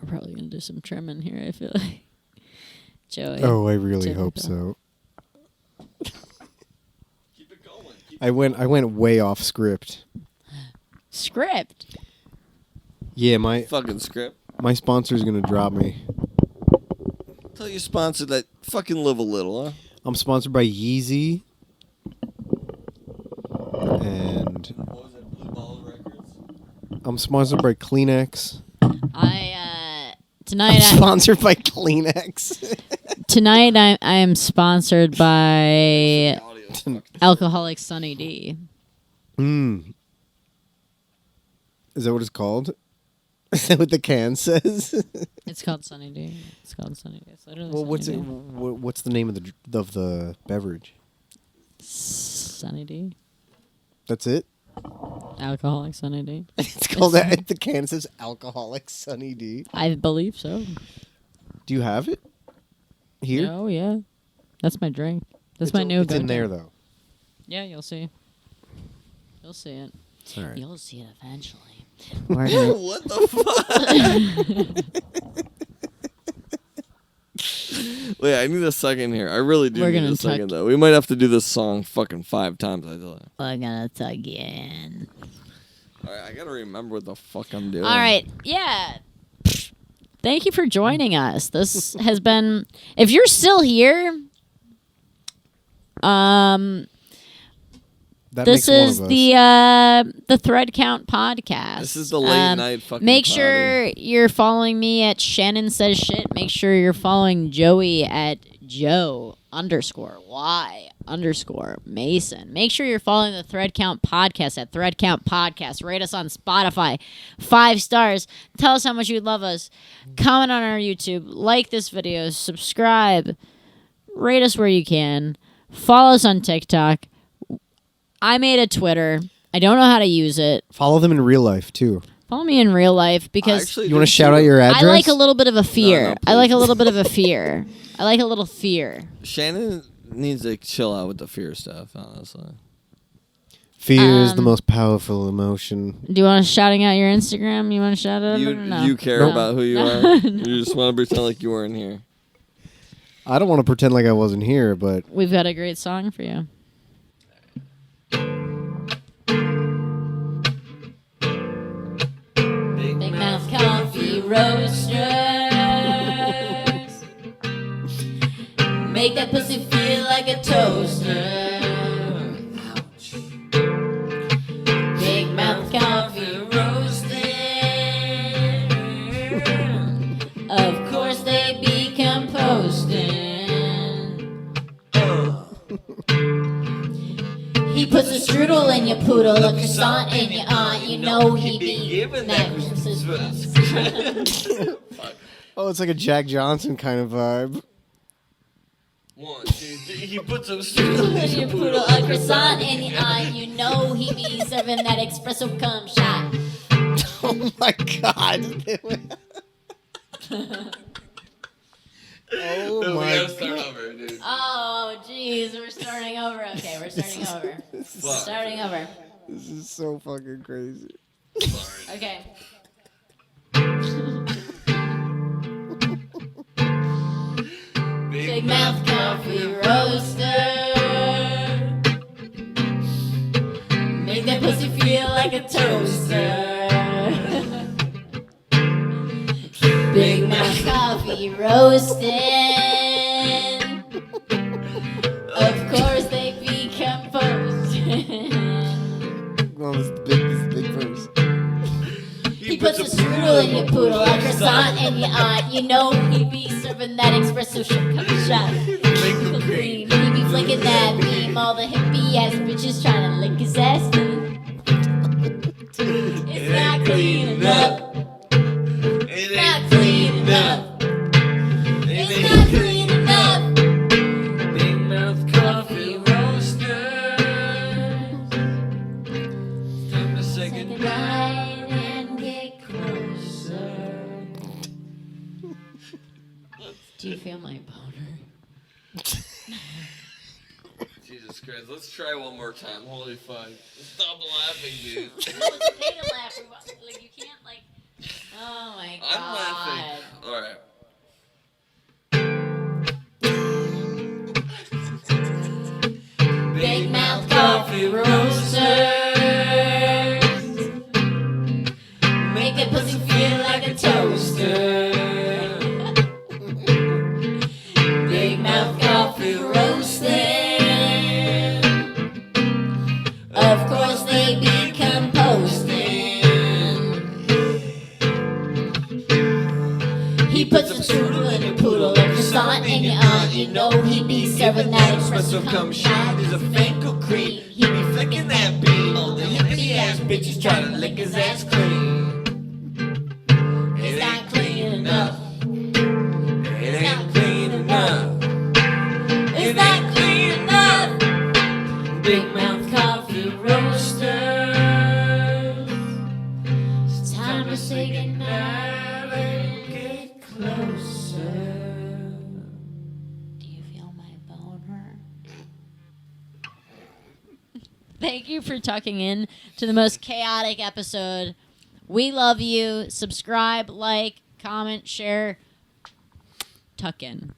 We're probably gonna do some trimming here, I feel like. Joey. Oh, I really hope Typical. so. Keep it going. I went way off script. Script. Yeah, my Fucking script. sponsor's gonna drop me. Tell your sponsor that fucking live a little, huh? I'm sponsored by Yeezy. And What was it? Blue Balls Records? I'm sponsored by Kleenex. Tonight I'm sponsored by Kleenex. tonight I am sponsored by Audio is fucking Alcoholic Sunny D. Is that what it's called? Is that what the can says? It's called Sunny D. It's called Sunny D. It's literally Well, Sunny what's it? D. What's the name of the beverage? Sunny D. That's it. Alcoholic Sunny D. It's called that. The can says alcoholic Sunny D. I believe so. Do you have it here? Oh yeah, that's my drink. That's It's my o- new. It's in go-to. there though. Yeah, you'll see. You'll see it. All right. You'll see it eventually. We're gonna- What the fuck? Wait, I need a second here. I really do We're need gonna a second, tuck- though. We might have to do this song fucking 5 times. I tell you. We're gonna tug you in. All right, I gotta remember what the fuck I'm doing. All right. Yeah. Thank you for joining us. This has been. If you're still here, That this makes one is of us. the Thread Count podcast. This is the late night fucking Make party. sure you're following me at Shannon Says Shit. Make sure you're following Joey at Joe_Y_Mason. Make sure you're following the Thread Count podcast at Thread Count Podcast. Rate us on Spotify. 5 stars. Tell us how much you love us. Comment on our YouTube. Like this video. Subscribe. Rate us where you can. Follow us on TikTok. I made a Twitter. I don't know how to use it. Follow them in real life too. Follow me in real life because Actually, You want to do shout out too. your address? I like a little bit of a fear. No, I like please. a little bit of a fear. I like a little fear. Shannon needs to chill out with the fear stuff, honestly. Fear is the Um, most powerful emotion. Do you want us shouting out your Instagram? You want to shout out? You or no? you care No. about who you No. are? You just want to pretend like you weren't here. I don't want to pretend like I wasn't here, but We've got a great song for you. Big Mouth Coffee Roasters. Make that pussy feel like a toaster. Big Mouth Coffee Roasters. Of course they be composting. He puts a strudel in your poodle, a croissant in your aunt. You know he be giving that oh, it's like a Jack Johnson kind of vibe. 1, 2, 3. He puts a strudel in your poodle, a croissant in your aunt. You know he be serving that espresso cum shot. Oh my god! Oh We my gotta start over, dude. Oh, jeez, we're starting over. Okay, we're starting over. Fuck. Starting over. This is so fucking crazy. Okay. Big Mouth Coffee Roaster. Make that pussy feel like a toaster. Big Mouth coffee roasting. Of course they become posting. Well, this is the big verse. He puts a strudel in your poodle, a croissant in your aunt. You know he be serving that espresso shot. Clean. He be flicking that beam. All the hippie ass bitches trying to lick his ass clean. It's not clean enough. It's not clean enough. It's not clean enough. Big mouth coffee roasters. Time to say goodnight and get closer. Do you feel my boner? Jesus Christ, let's try one more time. Holy fuck. Stop laughing, dude. No, it's okay to laugh. Like, you can't, like... Oh, my God. I'm laughing. Alright. Big mouth coffee roasters. Make a pussy feel like a toaster. Big mouth coffee roasting. Of course they become posting. He puts a strudel in a poodle, a croissant in your aunt. You know he be serving that espresso cum shot. There's a Fink cream. He be flicking that bean. All the hippie ass bitches trying to lick his ass clean. It's not clean enough. It ain't clean enough. It's not clean enough. Big mouth coffee roasters. It's time to say goodnight and get closer. Do you feel my boner? Thank you for tucking in to the most chaotic episode. We love you. Subscribe, like, comment, share. Tuck in.